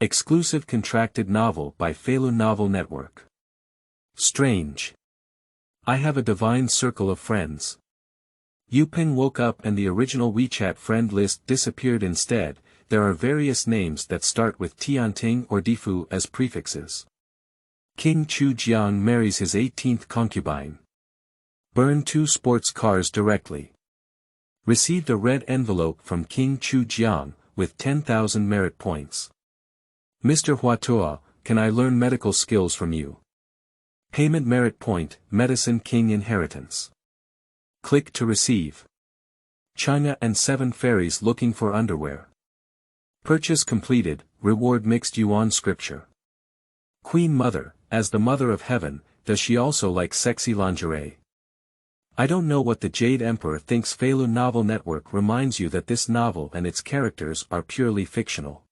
Exclusive contracted novel by Feilu Novel Network. Strange. I have a divine circle of friends. Yue Peng woke up and the original WeChat friend list disappeared instead. There are various names that start with Tianting or Difu as prefixes. King Chu Jiang marries his 18th concubine. Burn 2 sports cars directly. Received a red envelope from King Chu Jiang, with 10,000 merit points. Mr. Huatoa, can I learn medical skills from you? Payment merit point, Medicine King inheritance. Click to receive. China and 7 fairies looking for underwear. Purchase completed, reward mixed yuan scripture. Queen Mother, as the Mother of Heaven, does she also like sexy lingerie? I don't know what the Jade Emperor thinks. Feilu Novel Network reminds you that this novel and its characters are purely fictional.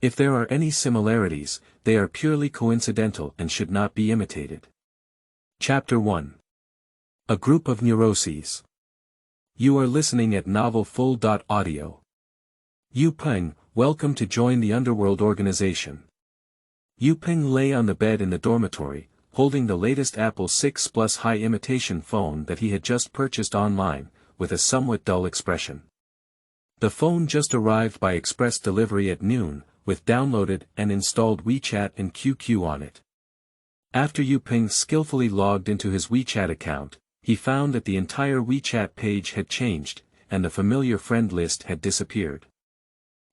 If there are any similarities, they are purely coincidental and should not be imitated. Chapter 1. A group of neuroses. You are listening at novelfull.audio. Yue Peng, welcome to join the underworld organization. Yue Peng lay on the bed in the dormitory, holding the latest Apple 6 Plus high imitation phone that he had just purchased online, with a somewhat dull expression. The phone just arrived by express delivery at noon, with downloaded and installed WeChat and QQ on it. After Yue Peng skillfully logged into his WeChat account, he found that the entire WeChat page had changed, and the familiar friend list had disappeared.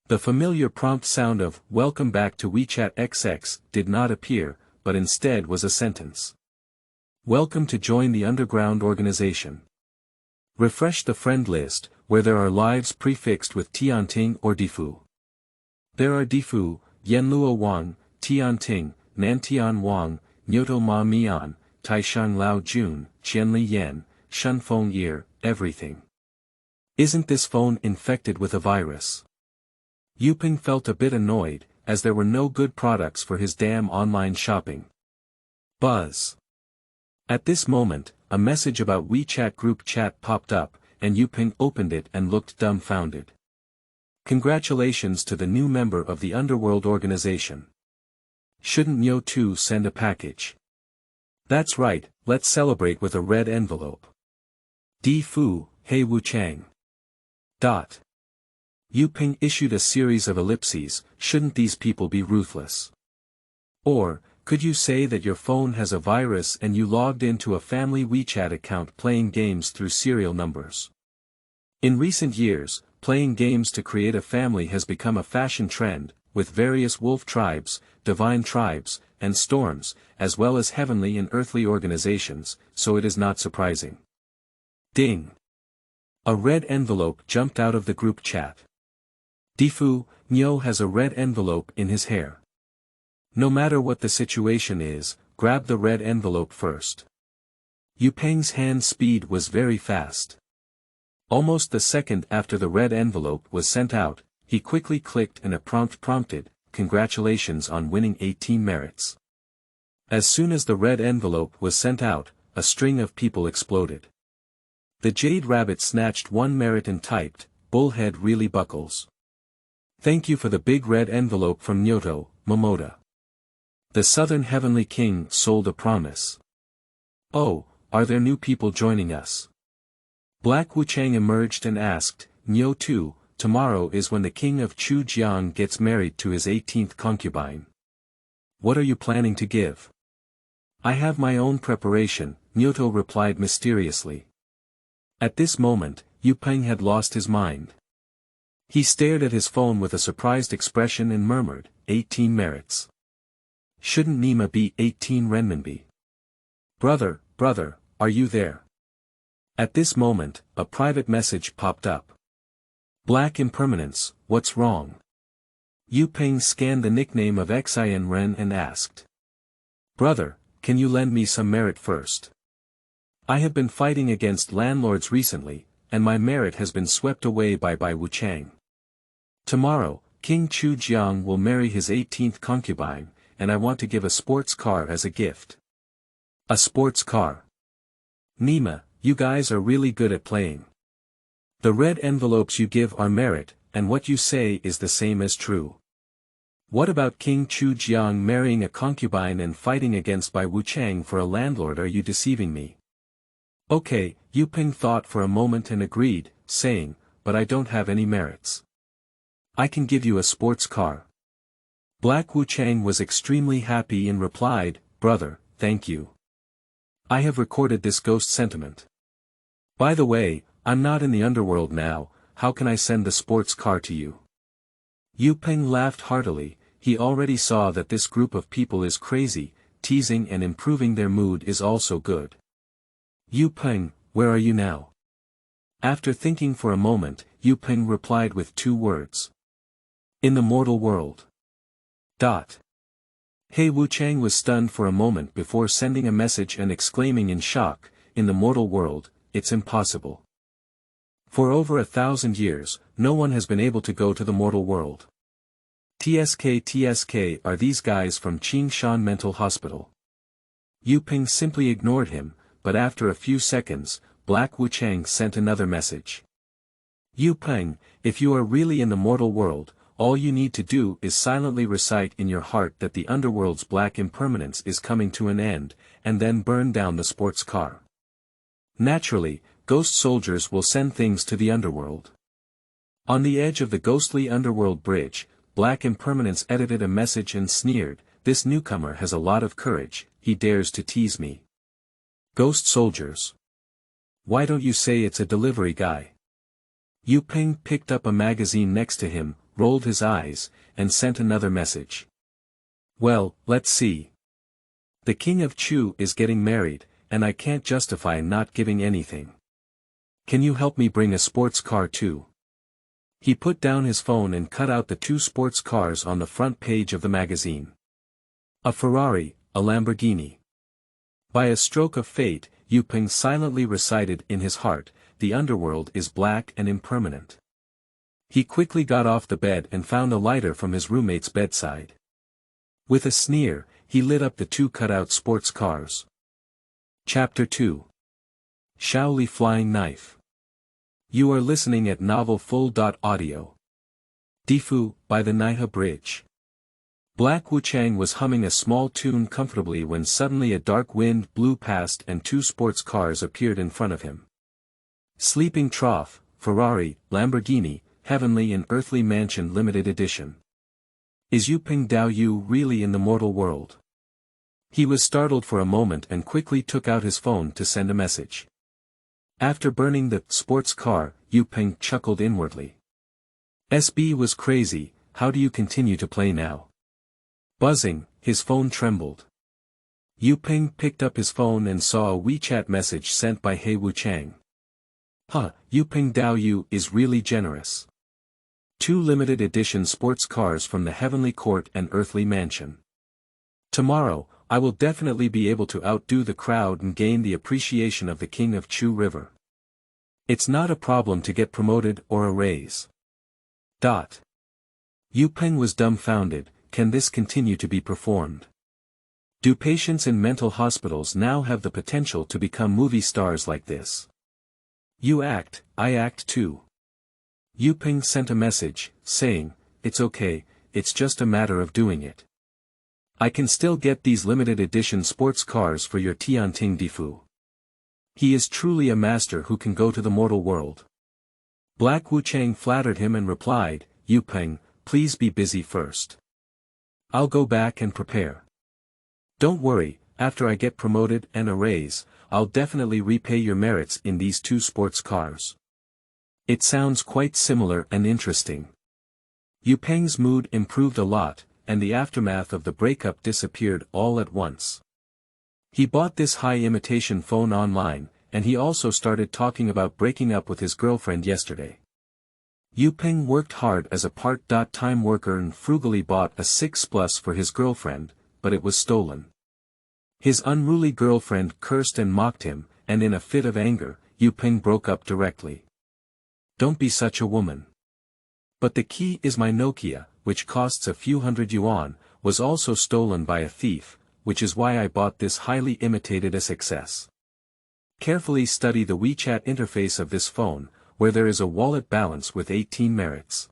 The familiar prompt sound of "Welcome back to WeChat XX" did not appear, but instead was a sentence. Welcome to join the underground organization. Refresh the friend list, where there are lives prefixed with Tianting or Difu. There are Difu, Yanluo Wang, Tianting, Nantian Wang, Nyoto Ma Mian, Taishang Lao Jun, Qianli Yan, Shunfeng Year, everything. Isn't this phone infected with a virus? Yue Peng felt a bit annoyed, as there were no good products for his damn online shopping. Buzz. At this moment, a message about WeChat group chat popped up, and Yue Peng opened it and looked dumbfounded. Congratulations to the new member of the underworld organization. Shouldn't Nyo 2 send a package? That's right, let's celebrate with a red envelope. Difu, Hey Wu Chang. Yue Peng issued a series of ellipses. Shouldn't these people be ruthless? Or, could you say that your phone has a virus and you logged into a family WeChat account playing games through serial numbers? In recent years, playing games to create a family has become a fashion trend, with various wolf tribes, divine tribes, and storms, as well as heavenly and earthly organizations, so it is not surprising. Ding! A red envelope jumped out of the group chat. Difu, Nyo has a red envelope in his hair. No matter what the situation is, grab the red envelope first. Yue Peng's hand speed was very fast. Almost the second after the red envelope was sent out, he quickly clicked and a prompt prompted, "Congratulations on winning 18 merits." As soon as the red envelope was sent out, a string of people exploded. The Jade Rabbit snatched 1 merit and typed, "Bullhead really buckles. Thank you for the big red envelope from Nyoto, Momoda. The Southern Heavenly King sold a promise. Oh, are there new people joining us?" Black Wu Chang emerged and asked, "Nyo 2, tomorrow is when the King of Chu Jiang gets married to his 18th concubine. What are you planning to give?" "I have my own preparation," Nyoto replied mysteriously. At this moment, Yue Peng had lost his mind. He stared at his phone with a surprised expression and murmured, 18 merits. Shouldn't Nima be 18 renminbi? Brother, are you there?" At this moment, a private message popped up. Black Impermanence, what's wrong? Yue Peng scanned the nickname of Xian Ren and asked. "Brother, can you lend me some merit first? I have been fighting against landlords recently, and my merit has been swept away by Wu Chang. Tomorrow, King Chu Jiang will marry his 18th concubine, and I want to give a sports car as a gift." "A sports car? Nima, you guys are really good at playing. The red envelopes you give are merit, and what you say is the same as true. What about King Chu Jiang marrying a concubine and fighting against by Wu Chang for a landlord? Are you deceiving me? Okay, Yue Peng thought for a moment and agreed, saying, but I don't have any merits. I can give you a sports car. Black Wu Chang was extremely happy and replied, brother, thank you. I have recorded this ghost sentiment. By the way, I'm not in the underworld now, how can I send the sports car to you? Yue Peng laughed heartily. He already saw that this group of people is crazy, teasing and improving their mood is also good. Yue Peng, where are you now? After thinking for a moment, Yue Peng replied with 2 words. In the mortal world. Hey Wu Chang was stunned for a moment before sending a message and exclaiming in shock, in the mortal world, it's impossible. For over 1,000 years, no one has been able to go to the mortal world. TSK are these guys from Qingshan Mental Hospital. Yue Peng simply ignored him, but after a few seconds, Black Wu Chang sent another message. Yue Peng, if you are really in the mortal world, all you need to do is silently recite in your heart that the underworld's black impermanence is coming to an end, and then burn down the sports car. Naturally, ghost soldiers will send things to the underworld. On the edge of the ghostly underworld bridge, Black Impermanence edited a message and sneered, this newcomer has a lot of courage, he dares to tease me. Ghost soldiers. Why don't you say it's a delivery guy? Yue Peng picked up a magazine next to him, rolled his eyes, and sent another message. Well, let's see. The King of Chu is getting married, and I can't justify not giving anything. Can you help me bring a sports car too? He put down his phone and cut out the 2 sports cars on the front page of the magazine. A Ferrari, a Lamborghini. By a stroke of fate, Yue Peng silently recited in his heart, the underworld is black and impermanent. He quickly got off the bed and found a lighter from his roommate's bedside. With a sneer, he lit up the 2 cut-out sports cars. Chapter 2. Xiao Li Flying Knife. You are listening at Novel Full.audio. Difu, by the Naiha Bridge. Black Wu Chang was humming a small tune comfortably when suddenly a dark wind blew past and 2 sports cars appeared in front of him. Sleeping Trough, Ferrari, Lamborghini, Heavenly and Earthly Mansion Limited Edition. Is Yue Peng Dao Yu really in the mortal world? He was startled for a moment and quickly took out his phone to send a message. After burning the sports car, Yue Peng chuckled inwardly. SB was crazy, how do you continue to play now? Buzzing, his phone trembled. Yue Peng picked up his phone and saw a WeChat message sent by He Wu Chang. Yue Peng Dao Yu is really generous. 2 limited edition sports cars from the Heavenly Court and Earthly Mansion. Tomorrow, I will definitely be able to outdo the crowd and gain the appreciation of the King of Chu River. It's not a problem to get promoted or a raise. Yue Peng was dumbfounded, can this continue to be performed? Do patients in mental hospitals now have the potential to become movie stars like this? You act, I act too. Yue Peng sent a message, saying, it's okay, it's just a matter of doing it. I can still get these limited edition sports cars for your Tianting Difu. He is truly a master who can go to the mortal world. Black Wu Chang flattered him and replied, Yue Peng, please be busy first. I'll go back and prepare. Don't worry, after I get promoted and a raise, I'll definitely repay your merits in these 2 sports cars. It sounds quite similar and interesting. Yue Peng's mood improved a lot, and the aftermath of the breakup disappeared all at once. He bought this high-imitation phone online, and he also started talking about breaking up with his girlfriend yesterday. Yue Peng worked hard as a part-time worker and frugally bought a 6 Plus for his girlfriend, but it was stolen. His unruly girlfriend cursed and mocked him, and in a fit of anger, Yue Peng broke up directly. Don't be such a woman. But the key is my Nokia, which costs a few hundred yuan, was also stolen by a thief, which is why I bought this highly imitated SXS. Carefully study the WeChat interface of this phone, where there is a wallet balance with 18 merits.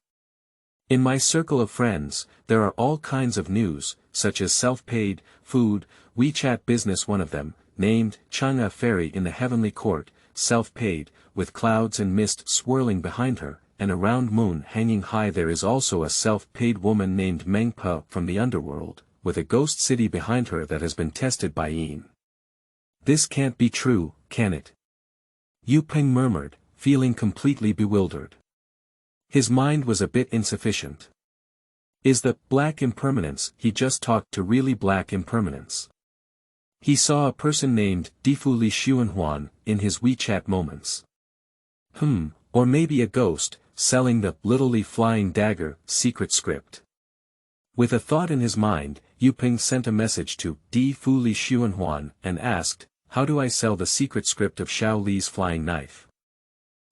In my circle of friends, there are all kinds of news, such as self-paid, food, WeChat business. One of them, named Chang'e Fairy in the Heavenly Court, self-paid, with clouds and mist swirling behind her, and a round moon hanging high. There is also a self-paid woman named Mengpe from the underworld, with a ghost city behind her that has been tested by Yin. This can't be true, can it? Yue Peng murmured, feeling completely bewildered. His mind was a bit insufficient. Is the black impermanence he just talked to really black impermanence? He saw a person named Difu Li Xuanhuan in his WeChat moments. Or maybe a ghost, selling the literally flying dagger secret script. With a thought in his mind, Yue Peng sent a message to Difu Li Xuanhuan and asked, how do I sell the secret script of Xiao Li's flying knife?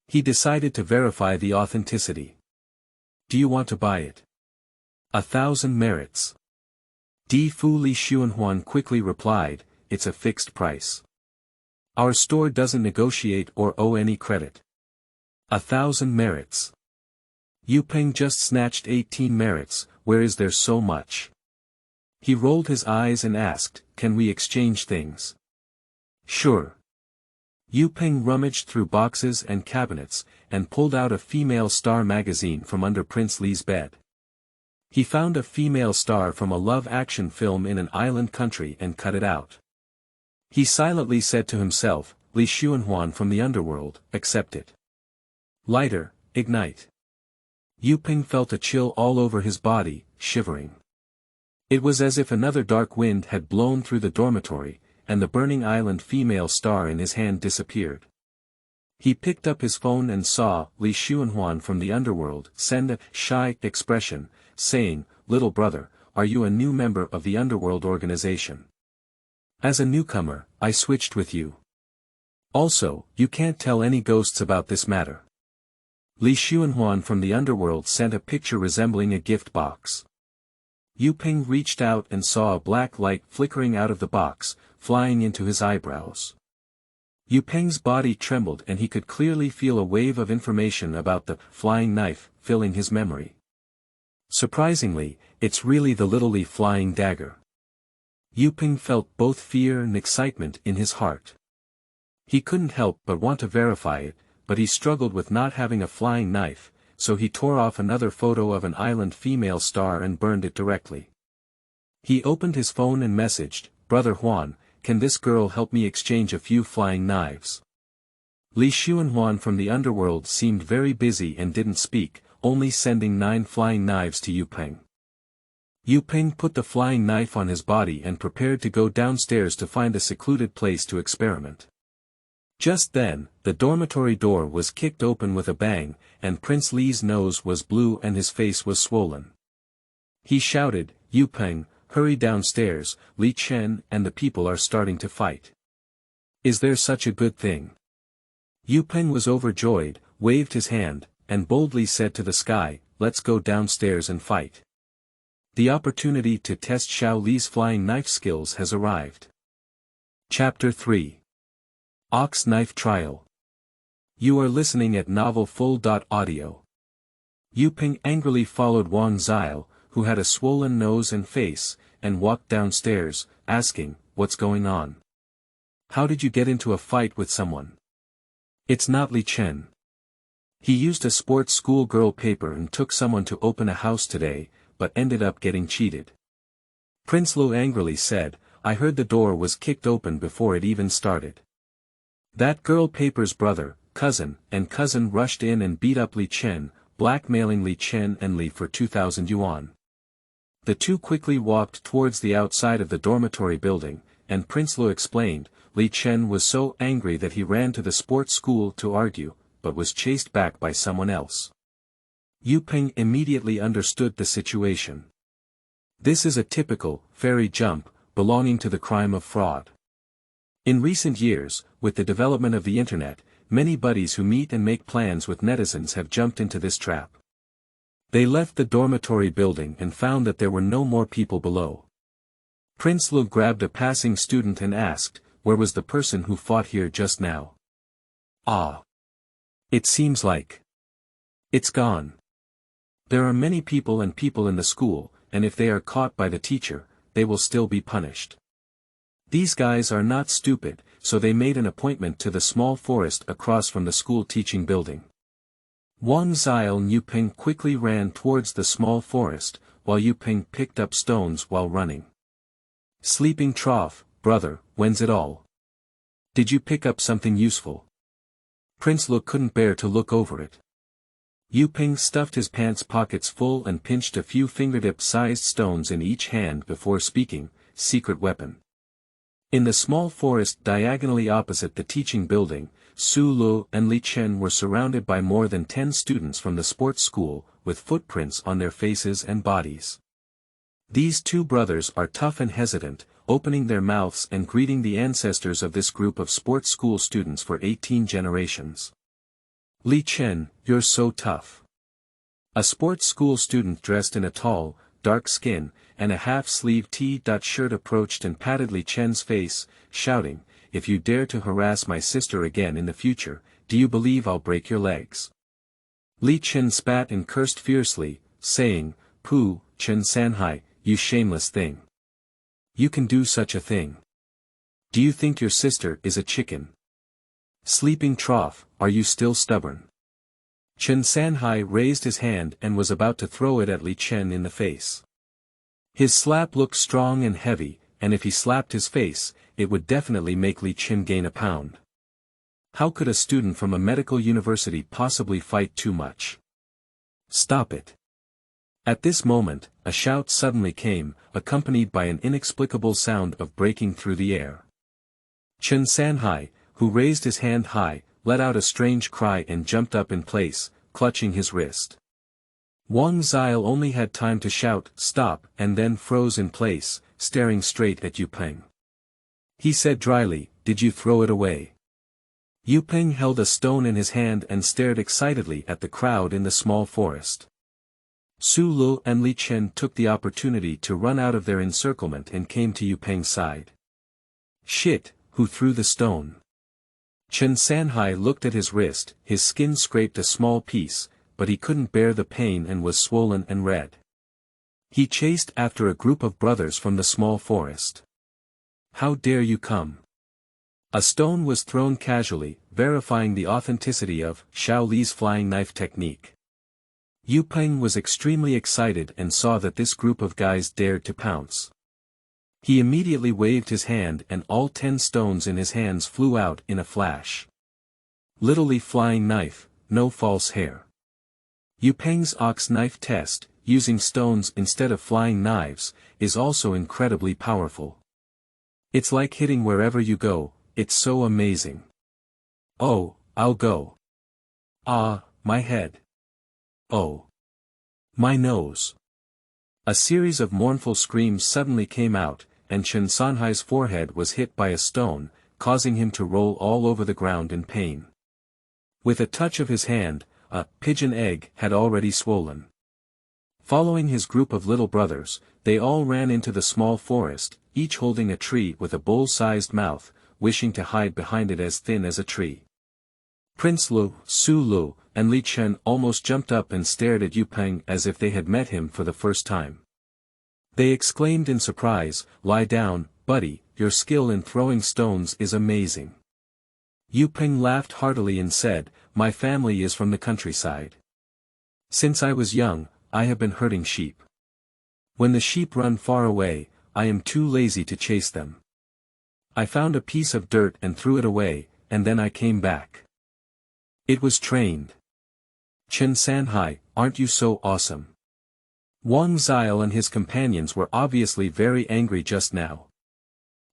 He decided to verify the authenticity. Do you want to buy it? 1,000 merits. Difu Li Xuanhuan quickly replied, it's a fixed price. Our store doesn't negotiate or owe any credit. 1,000 merits. Yue Peng just snatched 18 merits, where is there so much? He rolled his eyes and asked, can we exchange things? Sure. Yue Peng rummaged through boxes and cabinets, and pulled out a female star magazine from under Prince Li's bed. He found a female star from a love action film in an island country and cut it out. He silently said to himself, Li Xuanhuan from the underworld, accept it. Lighter, ignite. Yue Peng felt a chill all over his body, shivering. It was as if another dark wind had blown through the dormitory, and the burning island female star in his hand disappeared. He picked up his phone and saw Li Xuanhuan from the underworld send a shy expression, saying, little brother, are you a new member of the underworld organization? As a newcomer, I switched with you. Also, you can't tell any ghosts about this matter. Li Xuanhuan from the underworld sent a picture resembling a gift box. Yue Peng reached out and saw a black light flickering out of the box, flying into his eyebrows. Yue Peng's body trembled and he could clearly feel a wave of information about the flying knife filling his memory. Surprisingly, it's really the literally flying dagger. Yue Peng felt both fear and excitement in his heart. He couldn't help but want to verify it, but he struggled with not having a flying knife, so he tore off another photo of an island female star and burned it directly. He opened his phone and messaged, Brother Huan, can this girl help me exchange a few flying knives? Li Xuanhuan from the underworld seemed very busy and didn't speak, only sending 9 flying knives to Yue Peng. Yue Peng put the flying knife on his body and prepared to go downstairs to find a secluded place to experiment. Just then, the dormitory door was kicked open with a bang, and Prince Li's nose was blue and his face was swollen. He shouted, Yue Peng, hurry downstairs, Li Chen and the people are starting to fight. Is there such a good thing? Yue Peng was overjoyed, waved his hand, and boldly said to the sky, let's go downstairs and fight. The opportunity to test Xiao Li's flying knife skills has arrived. Chapter 3. Ox Knife Trial. You are listening at novelfull.audio. Yue Peng angrily followed Wang Xiao, who had a swollen nose and face, and walked downstairs, asking, what's going on? How did you get into a fight with someone? It's not Li Chen. He used a sports school girl paper and took someone to open a house today, but ended up getting cheated. Prince Lu angrily said, I heard the door was kicked open before it even started. That girl paper's brother, cousin rushed in and beat up Li Chen, blackmailing Li Chen and Li for 2,000 yuan. The two quickly walked towards the outside of the dormitory building, and Prince Lu explained, Li Chen was so angry that he ran to the sports school to argue, but was chased back by someone else. Yue Peng immediately understood the situation. This is a typical, fairy jump, belonging to the crime of fraud. In recent years, with the development of the internet, many buddies who meet and make plans with netizens have jumped into this trap. They left the dormitory building and found that there were no more people below. Prince Lu grabbed a passing student and asked, where was the person who fought here just now? Ah. It seems like it's gone. There are many people in the school, and if they are caught by the teacher, they will still be punished. These guys are not stupid, so they made an appointment to the small forest across from the school teaching building. Wang Xiao and Yue Peng quickly ran towards the small forest, while Yue Peng picked up stones while running. Sleeping trough, brother, when's it all? Did you pick up something useful? Prince Lu couldn't bear to look over it. Yue Peng stuffed his pants pockets full and pinched a few fingertip-sized stones in each hand before speaking, secret weapon. In the small forest diagonally opposite the teaching building, Su Lu and Li Chen were surrounded by more than 10 students from the sports school, with footprints on their faces and bodies. These two brothers are tough and hesitant, opening their mouths and greeting the ancestors of this group of sports school students for 18 generations. Li Chen, you're so tough. A sports school student dressed in a tall, dark skin, and a half-sleeve T-shirt approached and patted Li Chen's face, shouting, "If you dare to harass my sister again in the future, do you believe I'll break your legs?" Li Chen spat and cursed fiercely, saying, "Pooh, Chen Sanhai, you shameless thing. You can do such a thing. Do you think your sister is a chicken? Sleeping trough, are you still stubborn?" Chen Sanhai raised his hand and was about to throw it at Li Chen in the face. His slap looked strong and heavy, and if he slapped his face, it would definitely make Li Chen gain a pound. How could a student from a medical university possibly fight too much? Stop it. At this moment, a shout suddenly came, accompanied by an inexplicable sound of breaking through the air. Chen Sanhai, who raised his hand high, let out a strange cry and jumped up in place, clutching his wrist. Wang Xiao only had time to shout, "Stop," and then froze in place, staring straight at Yue Peng. He said dryly, "Did you throw it away?" Yue Peng held a stone in his hand and stared excitedly at the crowd in the small forest. Su Lu and Li Chen took the opportunity to run out of their encirclement and came to Yue Peng's side. "Shit, who threw the stone?" Chen Sanhai looked at his wrist, his skin scraped a small piece, but he couldn't bear the pain and was swollen and red. He chased after a group of brothers from the small forest. "How dare you come?" A stone was thrown casually, verifying the authenticity of Xiao Li's flying knife technique. Yue Peng was extremely excited and saw that this group of guys dared to pounce. He immediately waved his hand and all 10 stones in his hands flew out in a flash. Literally flying knife, no false hair. Yue Peng's ox knife test, using stones instead of flying knives, is also incredibly powerful. It's like hitting wherever you go, it's so amazing. "Oh, I'll go. Ah, my head. Oh. My nose." A series of mournful screams suddenly came out, and Chen Sanhai's forehead was hit by a stone, causing him to roll all over the ground in pain. With a touch of his hand, a pigeon egg had already swollen. Following his group of little brothers, they all ran into the small forest, each holding a tree with a bowl-sized mouth, wishing to hide behind it as thin as a tree. Prince Lu, Su Lu, and Li Chen almost jumped up and stared at Yue Peng as if they had met him for the first time. They exclaimed in surprise, "Lie down, buddy, your skill in throwing stones is amazing." Yue Peng laughed heartily and said, "My family is from the countryside. Since I was young, I have been herding sheep. When the sheep run far away, I am too lazy to chase them. I found a piece of dirt and threw it away, and then I came back. It was trained. Chen Sanhai, aren't you so awesome?" Wang Xiao and his companions were obviously very angry just now.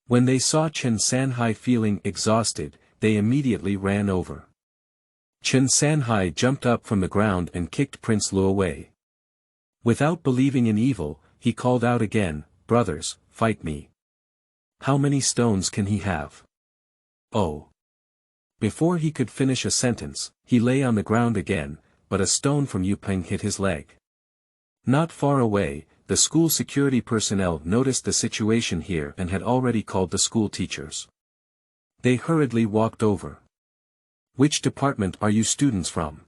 When they saw Chen Sanhai feeling exhausted, they immediately ran over. Chen Sanhai jumped up from the ground and kicked Prince Lu away. Without believing in evil, he called out again, "Brothers, fight me. How many stones can he have?" "Oh." Before he could finish a sentence, he lay on the ground again, but a stone from Yue Peng hit his leg. Not far away, the school security personnel noticed the situation here and had already called the school teachers. They hurriedly walked over. "Which department are you students from?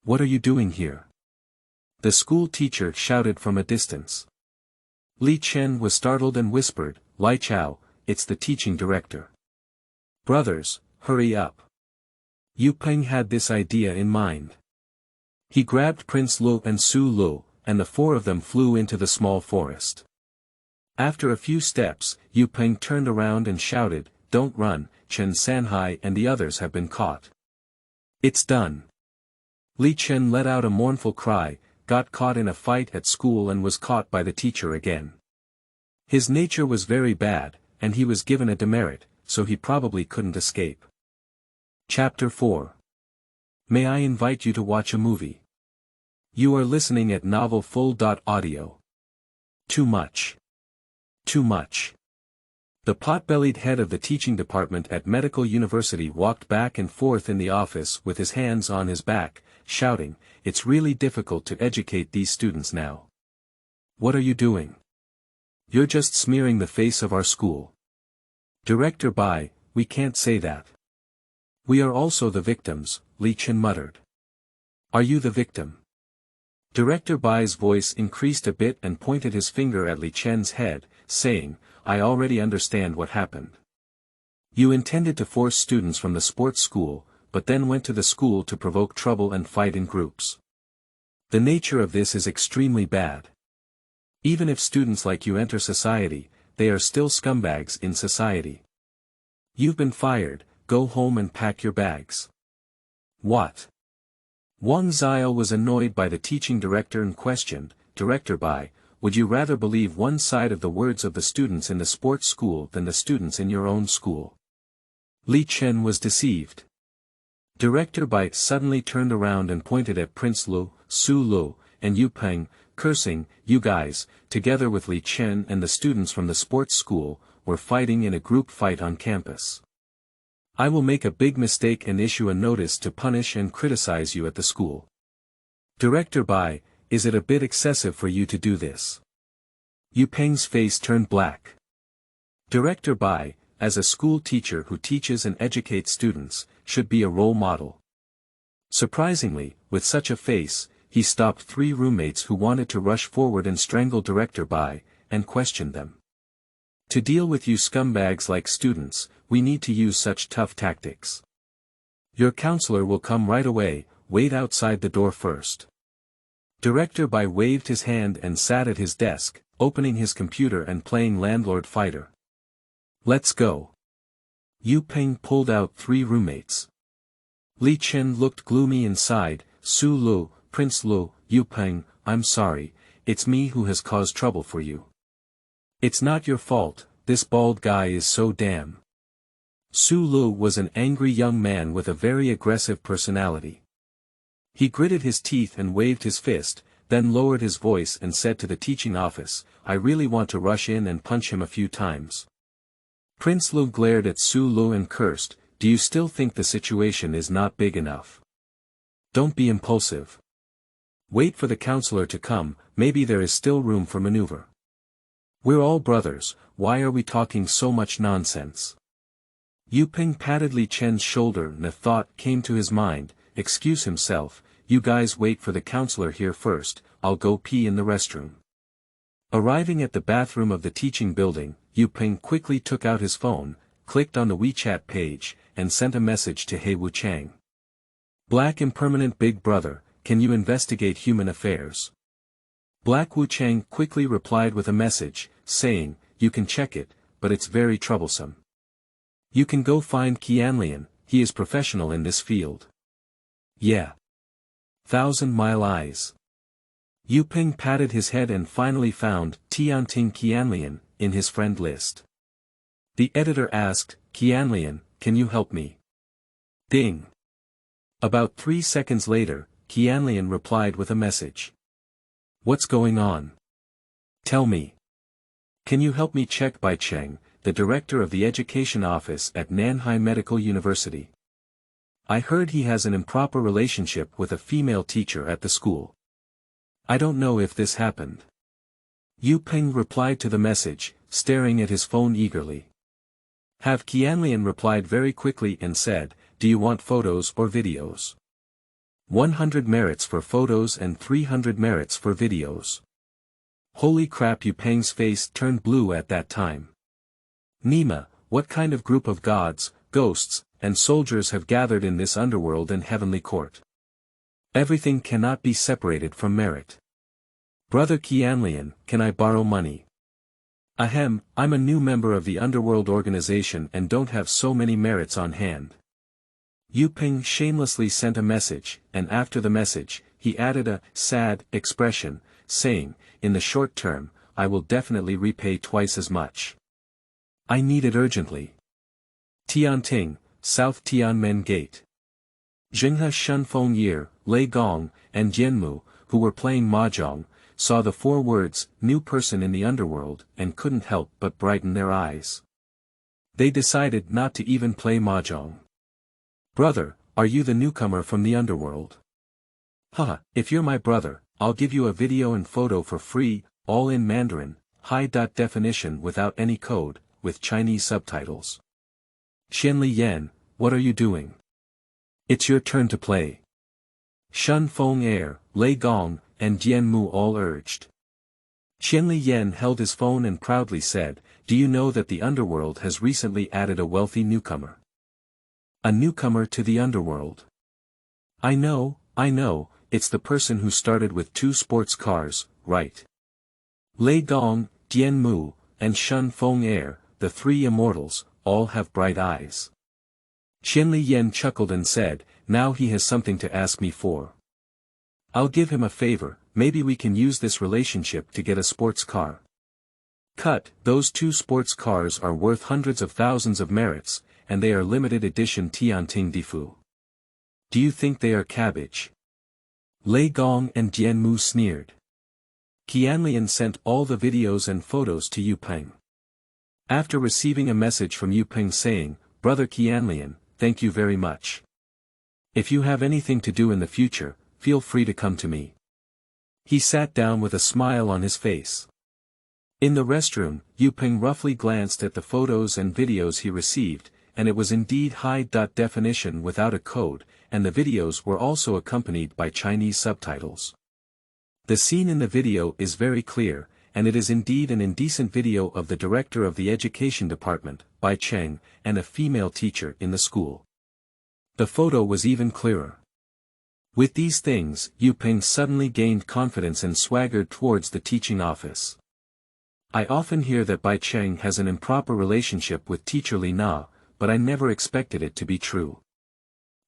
What are you doing here?" the school teacher shouted from a distance. Li Chen was startled and whispered, "Li Xiao, it's the teaching director. Brothers, hurry up." Yue Peng had this idea in mind. He grabbed Prince Lu and Su Lu, and the four of them flew into the small forest. After a few steps, Yue Peng turned around and shouted, "Don't run, Chen Sanhai and the others have been caught. It's done." Li Chen let out a mournful cry, got caught in a fight at school and was caught by the teacher again. His nature was very bad, and he was given a demerit, so he probably couldn't escape. Chapter 4. May I invite you to watch a movie? You are listening at novelfull.audio. Too much. Too much. The pot-bellied head of the teaching department at Medical University walked back and forth in the office with his hands on his back, shouting, "It's really difficult to educate these students now. What are you doing? You're just smearing the face of our school." "Director Bai, we can't say that. We are also the victims," Li Chen muttered. "Are you the victim?" Director Bai's voice increased a bit and pointed his finger at Li Chen's head, saying, "I already understand what happened. You intended to force students from the sports school, but then went to the school to provoke trouble and fight in groups. The nature of this is extremely bad. Even if students like you enter society, they are still scumbags in society. You've been fired, go home and pack your bags." "What?" Wang Xiao was annoyed by the teaching director and questioned, "Director Bai, would you rather believe one side of the words of the students in the sports school than the students in your own school?" Li Chen was deceived. Director Bai suddenly turned around and pointed at Prince Lu, Su Lu, and Yue Peng, cursing, "You guys, together with Li Chen and the students from the sports school, were fighting in a group fight on campus. I will make a big mistake and issue a notice to punish and criticize you at the school. Director Bai, is it a bit excessive for you to do this?" Yue Peng's face turned black. Director Bai, as a school teacher who teaches and educates students, should be a role model. Surprisingly, with such a face, he stopped 3 roommates who wanted to rush forward and strangle Director Bai, and questioned them. "To deal with you scumbags like students, we need to use such tough tactics. Your counselor will come right away, wait outside the door first." Director Bai waved his hand and sat at his desk, opening his computer and playing Landlord Fighter. "Let's go." Yue Peng pulled out 3 roommates. Li Chen looked gloomy and sighed, "Su Lu, Prince Lu, Yue Peng, I'm sorry, it's me who has caused trouble for you. It's not your fault, this bald guy is so damn." Su Lu was an angry young man with a very aggressive personality. He gritted his teeth and waved his fist, then lowered his voice and said to the teaching office, "I really want to rush in and punch him a few times." Prince Lu glared at Su Lu and cursed, "Do you still think the situation is not big enough? Don't be impulsive. Wait for the counselor to come, maybe there is still room for maneuver. We're all brothers, why are we talking so much nonsense?" Yue Peng patted Li Chen's shoulder and a thought came to his mind, excuse himself, "You guys wait for the counselor here first, I'll go pee in the restroom." Arriving at the bathroom of the teaching building, Yue Peng quickly took out his phone, clicked on the WeChat page, and sent a message to He Wu Chang. "Black Impermanent Big Brother, can you investigate human affairs?" Black Wu Chang quickly replied with a message, saying, "You can check it, but it's very troublesome. You can go find Qianlian, he is professional in this field." "Yeah. 1,000-mile eyes." Yue Peng patted his head and finally found Tianting Qianlian in his friend list. The editor asked, "Qianlian, can you help me?" Ding. About 3 seconds later, Qianlian replied with a message. "What's going on? Tell me. Can you help me check Bai Cheng, the director of the education office at Nanhai Medical University? I heard he has an improper relationship with a female teacher at the school. I don't know if this happened." Yue Peng replied to the message, staring at his phone eagerly. Have Qianlian replied very quickly and said, "Do you want photos or videos?" 100 merits for photos and 300 merits for videos. Holy crap, Yue Peng's face turned blue at that time. Nima, what kind of group of gods, ghosts, and soldiers have gathered in this underworld and heavenly court? Everything cannot be separated from merit. Brother Qianlian, can I borrow money? Ahem, I'm a new member of the underworld organization and don't have so many merits on hand. Yue Peng shamelessly sent a message, and after the message, he added a sad expression, saying, in the short term, I will definitely repay twice as much. I need it urgently. Tianting, South Tianmen Gate. Jinghe Shunfeng Yi, Lei Gong, and Jianmu, who were playing mahjong, saw the 4 words, new person in the underworld, and couldn't help but brighten their eyes. They decided not to even play mahjong. Brother, are you the newcomer from the underworld? Haha, if you're my brother, I'll give you a video and photo for free, all in Mandarin, high definition without any code, with Chinese subtitles. Xianli Yan, what are you doing? It's your turn to play. Shun Feng Air, Lei Gong, and Jianmu all urged. Xianli Yan held his phone and proudly said, do you know that the underworld has recently added a wealthy newcomer? A newcomer to the underworld. I know, it's the person who started with 2 sports cars, right? Lei Gong, Jianmu, and Shun Feng Air, the 3 immortals, all have bright eyes. Xianli Yan chuckled and said, now he has something to ask me for. I'll give him a favor, maybe we can use this relationship to get a sports car. Cut, those 2 sports cars are worth hundreds of thousands of merits, and they are limited edition Tianting Difu. Do you think they are cabbage? Lei Gong and Jianmu sneered. Qianlian sent all the videos and photos to Yue Peng. After receiving a message from Yue Peng saying, Brother Qianlian, thank you very much. If you have anything to do in the future, feel free to come to me. He sat down with a smile on his face. In the restroom, Yue Peng roughly glanced at the photos and videos he received, and it was indeed high definition without a code, and the videos were also accompanied by Chinese subtitles. The scene in the video is very clear, and it is indeed an indecent video of the director of the education department, Bai Cheng, and a female teacher in the school. The photo was even clearer. With these things, Yue Peng suddenly gained confidence and swaggered towards the teaching office. I often hear that Bai Cheng has an improper relationship with teacher Li Na, but I never expected it to be true.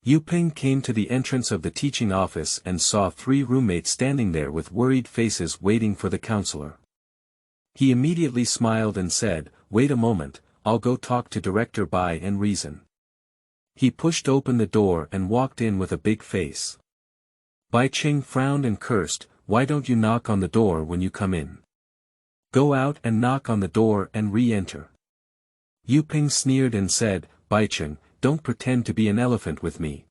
Yue Peng came to the entrance of the teaching office and saw 3 roommates standing there with worried faces waiting for the counselor. He immediately smiled and said, wait a moment, I'll go talk to Director Bai and reason. He pushed open the door and walked in with a big face. Bai Cheng frowned and cursed, why don't you knock on the door when you come in? Go out and knock on the door and re-enter. Yue Peng sneered and said, Bai Cheng, don't pretend to be an elephant with me.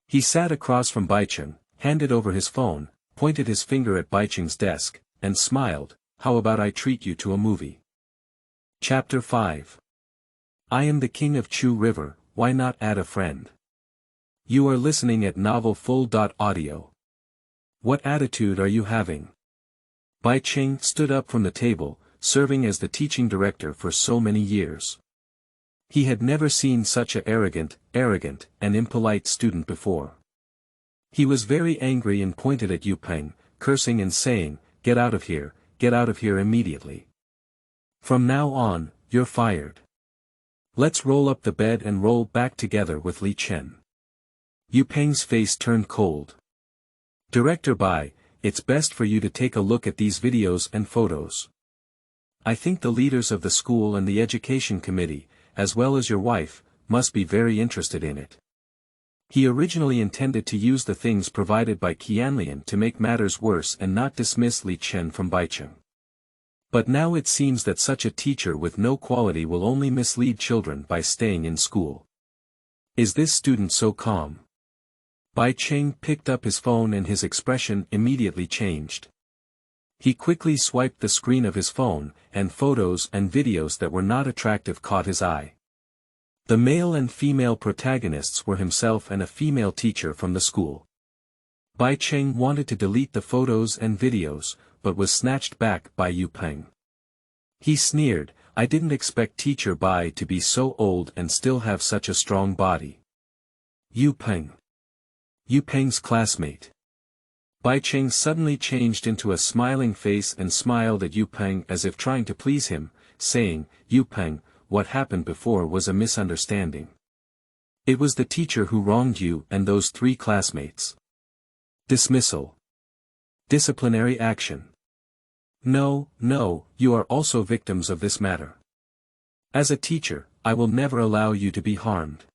He sat across from Bai Cheng, handed over his phone, pointed his finger at Bai Cheng's desk, and smiled, how about I treat you to a movie? Chapter 5. I am the King of Chu River, why not add a friend? You are listening at novelfull.audio. What attitude are you having? Bai Cheng stood up from the table, serving as the teaching director for so many years. He had never seen such a arrogant, and impolite student before. He was very angry and pointed at Yue Peng, cursing and saying, get out of here immediately. From now on, you're fired. Let's roll up the bed and roll back together with Li Chen. Yue Peng's face turned cold. Director Bai, it's best for you to take a look at these videos and photos. I think the leaders of the school and the education committee, as well as your wife, must be very interested in it. He originally intended to use the things provided by Qianlian to make matters worse and not dismiss Li Chen from Baicheng. But now it seems that such a teacher with no quality will only mislead children by staying in school. Is this student so calm? Bai Cheng picked up his phone and his expression immediately changed. He quickly swiped the screen of his phone, and photos and videos that were not attractive caught his eye. The male and female protagonists were himself and a female teacher from the school. Bai Cheng wanted to delete the photos and videos, but was snatched back by Yue Peng. He sneered, "I didn't expect Teacher Bai to be so old and still have such a strong body." Yue Peng. Yue Peng's classmate. Bai Cheng suddenly changed into a smiling face and smiled at Yue Peng as if trying to please him, saying, "Yue Peng, what happened before was a misunderstanding. It was the teacher who wronged you and those 3 classmates. Dismissal. Disciplinary action. No, you are also victims of this matter. As a teacher, I will never allow you to be harmed.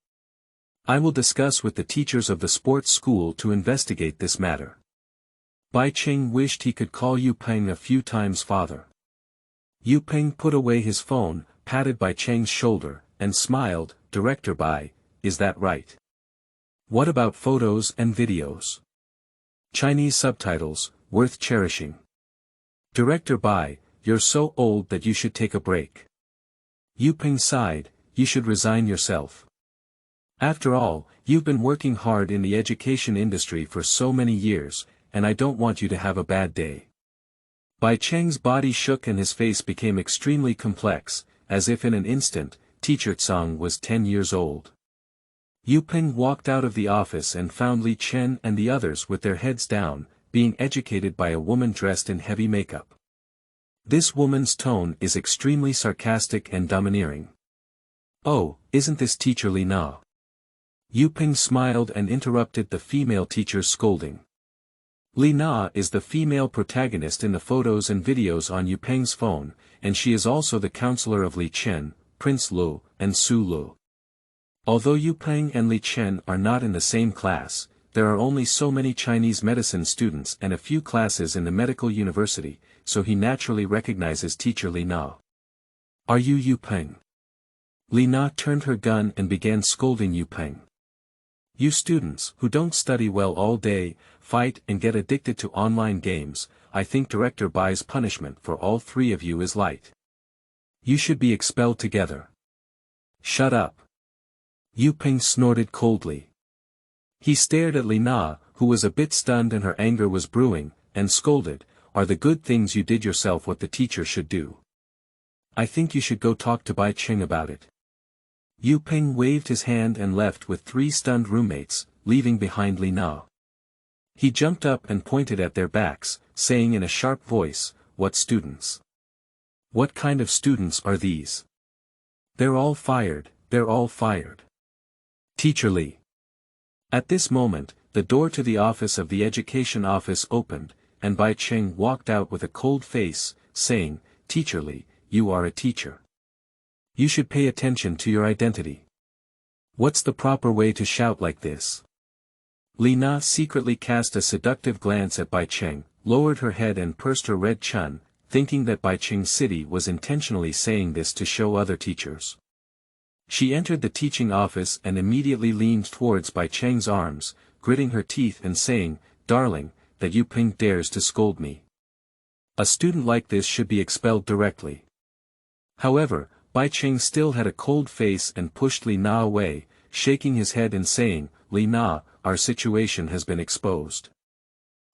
I will discuss with the teachers of the sports school to investigate this matter." Bai Cheng wished he could call Yue Peng a few times father. Yue Peng put away his phone, patted Bai Cheng's shoulder, and smiled, "Director Bai, is that right? What about photos and videos? Chinese subtitles, worth cherishing. Director Bai, you're so old that you should take a break." Yue Peng sighed, "You should resign yourself. After all, you've been working hard in the education industry for so many years, and I don't want you to have a bad day." Bai Cheng's body shook and his face became extremely complex, as if in an instant, Teacher Tsang was 10 years old. Yue Peng walked out of the office and found Li Chen and the others with their heads down, being educated by a woman dressed in heavy makeup. This woman's tone is extremely sarcastic and domineering. "Oh, isn't this Teacher Li Na?" Yue Peng smiled and interrupted the female teacher's scolding. Li Na is the female protagonist in the photos and videos on Yue Peng's phone, and she is also the counselor of Li Chen, Prince Lu, and Su Lu. Although Yue Peng and Li Chen are not in the same class, there are only so many Chinese medicine students and a few classes in the medical university, so he naturally recognizes Teacher Li Na. "Are you Yue Peng?" Li Na turned her gun and began scolding Yue Peng. "You students who don't study well all day, fight and get addicted to online games, I think Director Bai's punishment for all 3 of you is light. You should be expelled together." "Shut up." Yue Peng snorted coldly. He stared at Li Na, who was a bit stunned and her anger was brewing, and scolded, "Are the good things you did yourself what the teacher should do? I think you should go talk to Bai Cheng about it." Yue Peng waved his hand and left with 3 stunned roommates, leaving behind Li Na. He jumped up and pointed at their backs, saying in a sharp voice, "What students? What kind of students are these? They're all fired, they're all fired. Teacher Li." At this moment, the door to the office of the education office opened, and Bai Cheng walked out with a cold face, saying, "Teacher Li, you are a teacher. You should pay attention to your identity. What's the proper way to shout like this?" Li Na secretly cast a seductive glance at Bai Cheng, lowered her head and pursed her red chin, thinking that Bai Cheng's city was intentionally saying this to show other teachers. She entered the teaching office and immediately leaned towards Bai Cheng's arms, gritting her teeth and saying, "Darling, that Yue Peng dares to scold me. A student like this should be expelled directly." However, Bai Cheng still had a cold face and pushed Li Na away, shaking his head and saying, "Li Na, our situation has been exposed."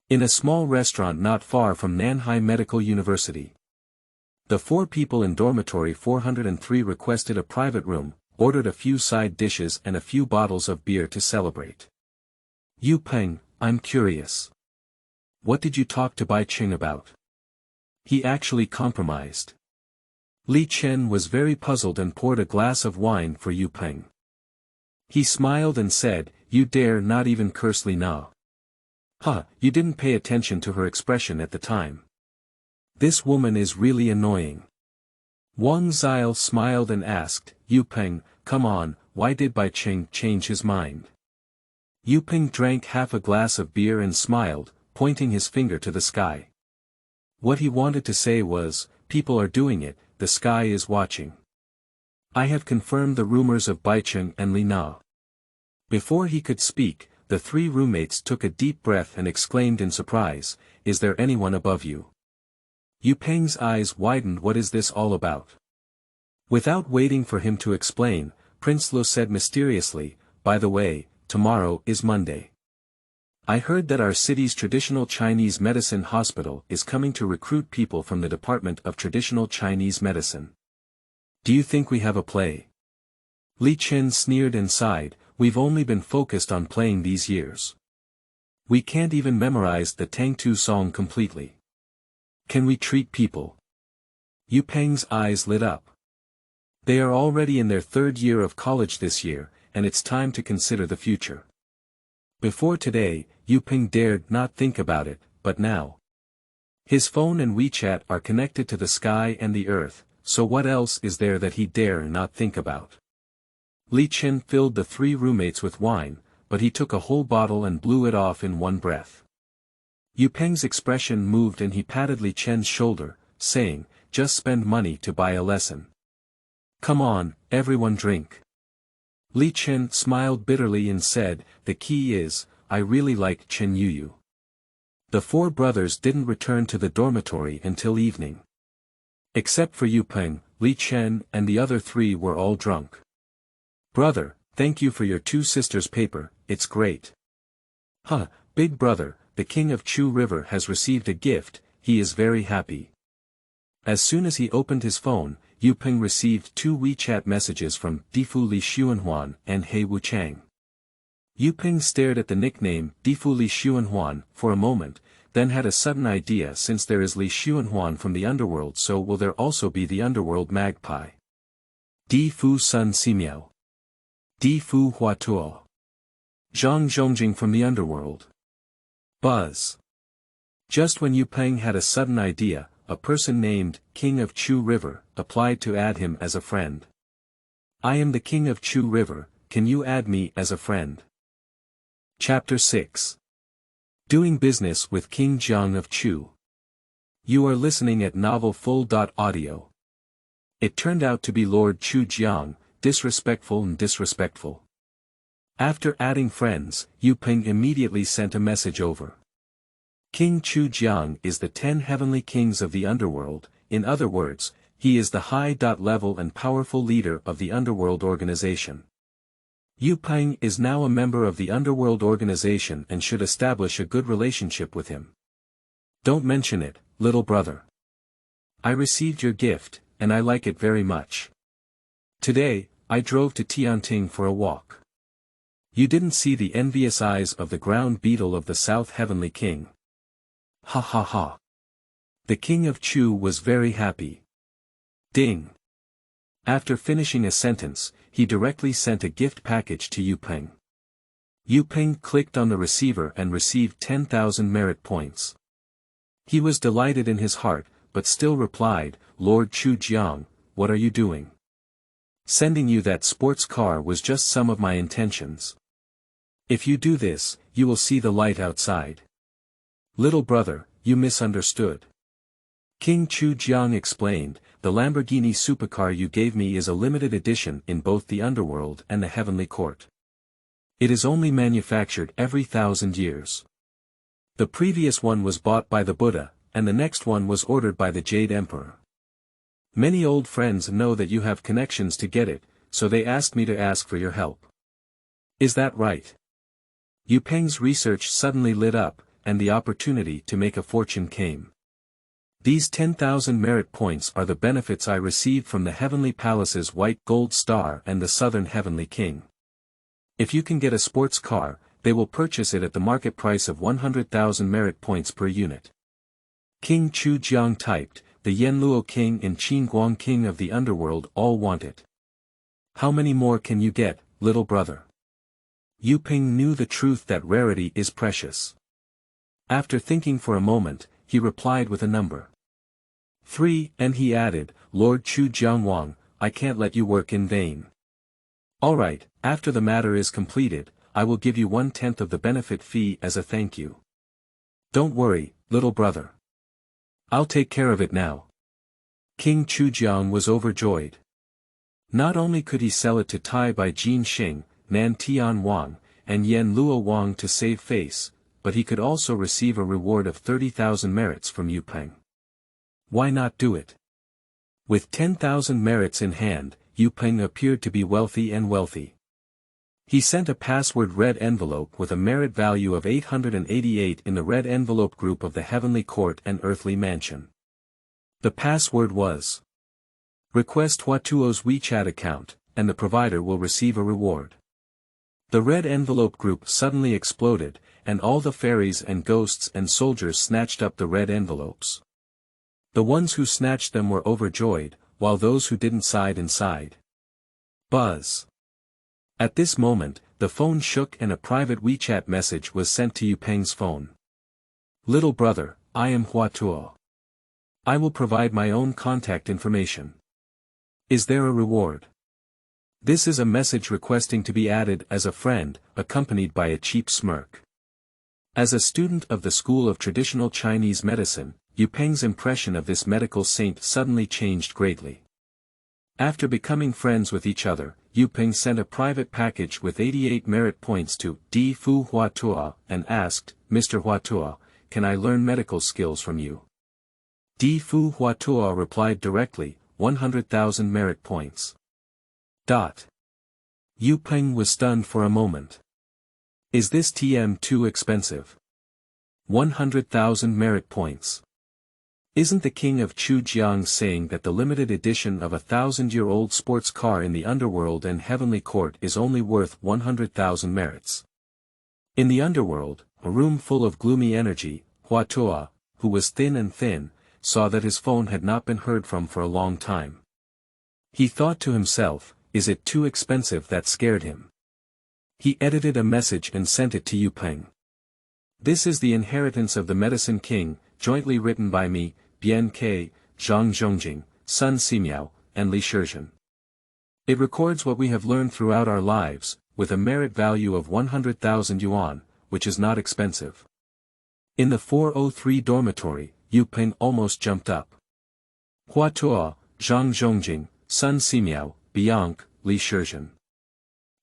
In a small restaurant not far from Nanhai Medical University, the 4 people in dormitory 403 requested a private room, ordered a few side dishes and a few bottles of beer to celebrate. "Yue Peng, I'm curious. What did you talk to Bai Cheng about? He actually compromised." Li Chen was very puzzled and poured a glass of wine for Yue Peng. He smiled and said, "You dare not even curse Li Na. Huh, you didn't pay attention to her expression at the time. This woman is really annoying." Wang Zile smiled and asked, "Yue Peng, come on, why did Bai Cheng change his mind?" Yue Peng drank half a glass of beer and smiled, pointing his finger to the sky. What he wanted to say was, "People are doing it, the sky is watching. I have confirmed the rumors of Bai Cheng and Li Na." Before he could speak, the 3 roommates took a deep breath and exclaimed in surprise, "Is there anyone above you?" Yue Peng's eyes widened. What is this all about? Without waiting for him to explain, Prince Lu said mysteriously, "By the way, tomorrow is Monday. I heard that our city's traditional Chinese medicine hospital is coming to recruit people from the Department of Traditional Chinese Medicine. Do you think we have a play? Li Chen sneered and sighed, we've only been focused on playing these years. We can't even memorize the Tangtu song completely. Can we treat people? Yue Peng's eyes lit up. They are already in their third year of college this year, and it's time to consider the future. Before today, Yue Peng dared not think about it, but now. His phone and WeChat are connected to the sky and the earth, so what else is there that he dare not think about? Li Chen filled the 3 roommates with wine, but he took a whole bottle and blew it off in one breath. Yue Peng's expression moved and he patted Li Chen's shoulder, saying, just spend money to buy a lesson. Come on, everyone drink. Li Chen smiled bitterly and said, the key is, I really like Chen Yuyu. The 4 brothers didn't return to the dormitory until evening. Except for Yue Peng, Li Chen and the other 3 were all drunk. Brother, thank you for your 2 sisters' paper, it's great. Huh, big brother, the King of Chu River has received a gift, he is very happy. As soon as he opened his phone, Yue Peng received 2 WeChat messages from Difu Li Xuanhuan and He Wu Chang. Yue Peng stared at the nickname Difu Li Xuanhuan for a moment, then had a sudden idea since there is Li Xuanhuan from the underworld, so will there also be the underworld magpie. Difu Sun Simiao. Difu Huatuo. Zhang Zhongjing from the underworld. Buzz. Just when Yue Peng had a sudden idea, a person named King of Chu River applied to add him as a friend. I am the King of Chu River, can you add me as a friend? Chapter 6. Doing Business with King Jiang of Chu. You are listening at Novel Full.audio. It turned out to be Lord Chu Jiang, disrespectful and disrespectful. After adding friends, Yue Peng immediately sent a message over. King Chu Jiang is the 10 heavenly kings of the underworld, in other words, he is the high-level and powerful leader of the underworld organization. Yue Peng is now a member of the underworld organization and should establish a good relationship with him. Don't mention it, little brother. I received your gift, and I like it very much. Today, I drove to Tianting for a walk. You didn't see the envious eyes of the ground beetle of the South Heavenly King. Ha ha ha. The King of Chu was very happy. Ding. After finishing a sentence, he directly sent a gift package to Yue Peng. Yue Peng clicked on the receiver and received 10,000 merit points. He was delighted in his heart, but still replied, Lord Chu Jiang, what are you doing? Sending you that sports car was just some of my intentions. If you do this, you will see the light outside. Little brother, you misunderstood. King Chu Jiang explained, the Lamborghini supercar you gave me is a limited edition in both the underworld and the heavenly court. It is only manufactured every 1,000 years. The previous one was bought by the Buddha, and the next one was ordered by the Jade Emperor. Many old friends know that you have connections to get it, so they asked me to ask for your help. Is that right? Yue Peng's research suddenly lit up, and the opportunity to make a fortune came. These 10,000 merit points are the benefits I received from the Heavenly Palace's White Gold Star and the Southern Heavenly King. If you can get a sports car, they will purchase it at the market price of 100,000 merit points per unit. King Chu Jiang typed, the Yanluo King and Qin Guang King of the underworld all want it. How many more can you get, little brother? Yue Peng knew the truth that rarity is precious. After thinking for a moment, he replied with a number. 3, and he added, Lord Chu Jiangwang, I can't let you work in vain. Alright, after the matter is completed, I will give you 1/10 of the benefit fee as a thank you. Don't worry, little brother. I'll take care of it now. King Chu Jiang was overjoyed. Not only could he sell it to Tai by Jin Xing, Nan Tian Wang, and Yan Luo Wang to save face, but he could also receive a reward of 30,000 merits from Yue Peng. Why not do it? With 10,000 merits in hand, Yue Peng appeared to be wealthy and wealthy. He sent a password red envelope with a merit value of 888 in the red envelope group of the Heavenly Court and Earthly Mansion. The password was: request Huatuo's WeChat account, and the provider will receive a reward. The red envelope group suddenly exploded, and all the fairies and ghosts and soldiers snatched up the red envelopes. The ones who snatched them were overjoyed, while those who didn't sighed and sighed. Buzz. At this moment, the phone shook and a private WeChat message was sent to Yue Peng's phone. Little brother, I am Huatuo. I will provide my own contact information. Is there a reward? This is a message requesting to be added as a friend, accompanied by a cheap smirk. As a student of the School of Traditional Chinese Medicine, Yue Peng's impression of this medical saint suddenly changed greatly. After becoming friends with each other, Yue Peng sent a private package with 88 merit points to Difu Huatuo and asked, Mr. Huatuo, can I learn medical skills from you? Difu Huatuo replied directly, 100,000 merit points. Yue Peng was stunned for a moment. Is this TM too expensive? 100,000 merit points. Isn't the King of Chu Jiang saying that the limited edition of a 1,000-year-old sports car in the underworld and heavenly court is only worth 100,000 merits? In the underworld, a room full of gloomy energy, Huatuo, who was thin, saw that his phone had not been heard from for a long time. He thought to himself, is it too expensive? That scared him. He edited a message and sent it to Yue Peng. This is the inheritance of the Medicine King, jointly written by me, Bian Ke, Zhang Zhongjing, Sun Simiao, and Li Shizhen. It records what we have learned throughout our lives, with a merit value of 100,000 yuan, which is not expensive. In the 403 dormitory, Yue Peng almost jumped up. Huatuo, Zhang Zhongjing, Sun Simiao, Bianc, Li Shizhen.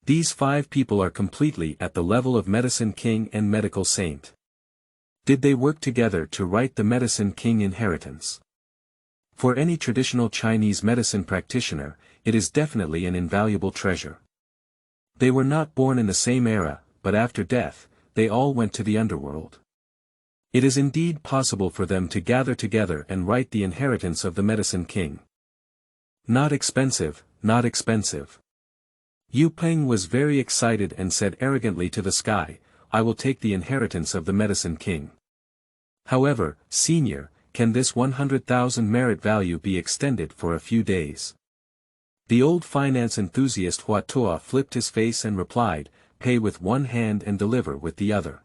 These 5 people are completely at the level of Medicine King and Medical Saint. Did they work together to write the Medicine King inheritance? For any traditional Chinese medicine practitioner, it is definitely an invaluable treasure. They were not born in the same era, but after death, they all went to the underworld. It is indeed possible for them to gather together and write the inheritance of the Medicine King. Not expensive, not expensive. Yue Peng was very excited and said arrogantly to the sky, I will take the inheritance of the Medicine King. However, Senior, can this 100,000 merit value be extended for a few days? The old finance enthusiast Huatuo flipped his face and replied, pay with one hand and deliver with the other.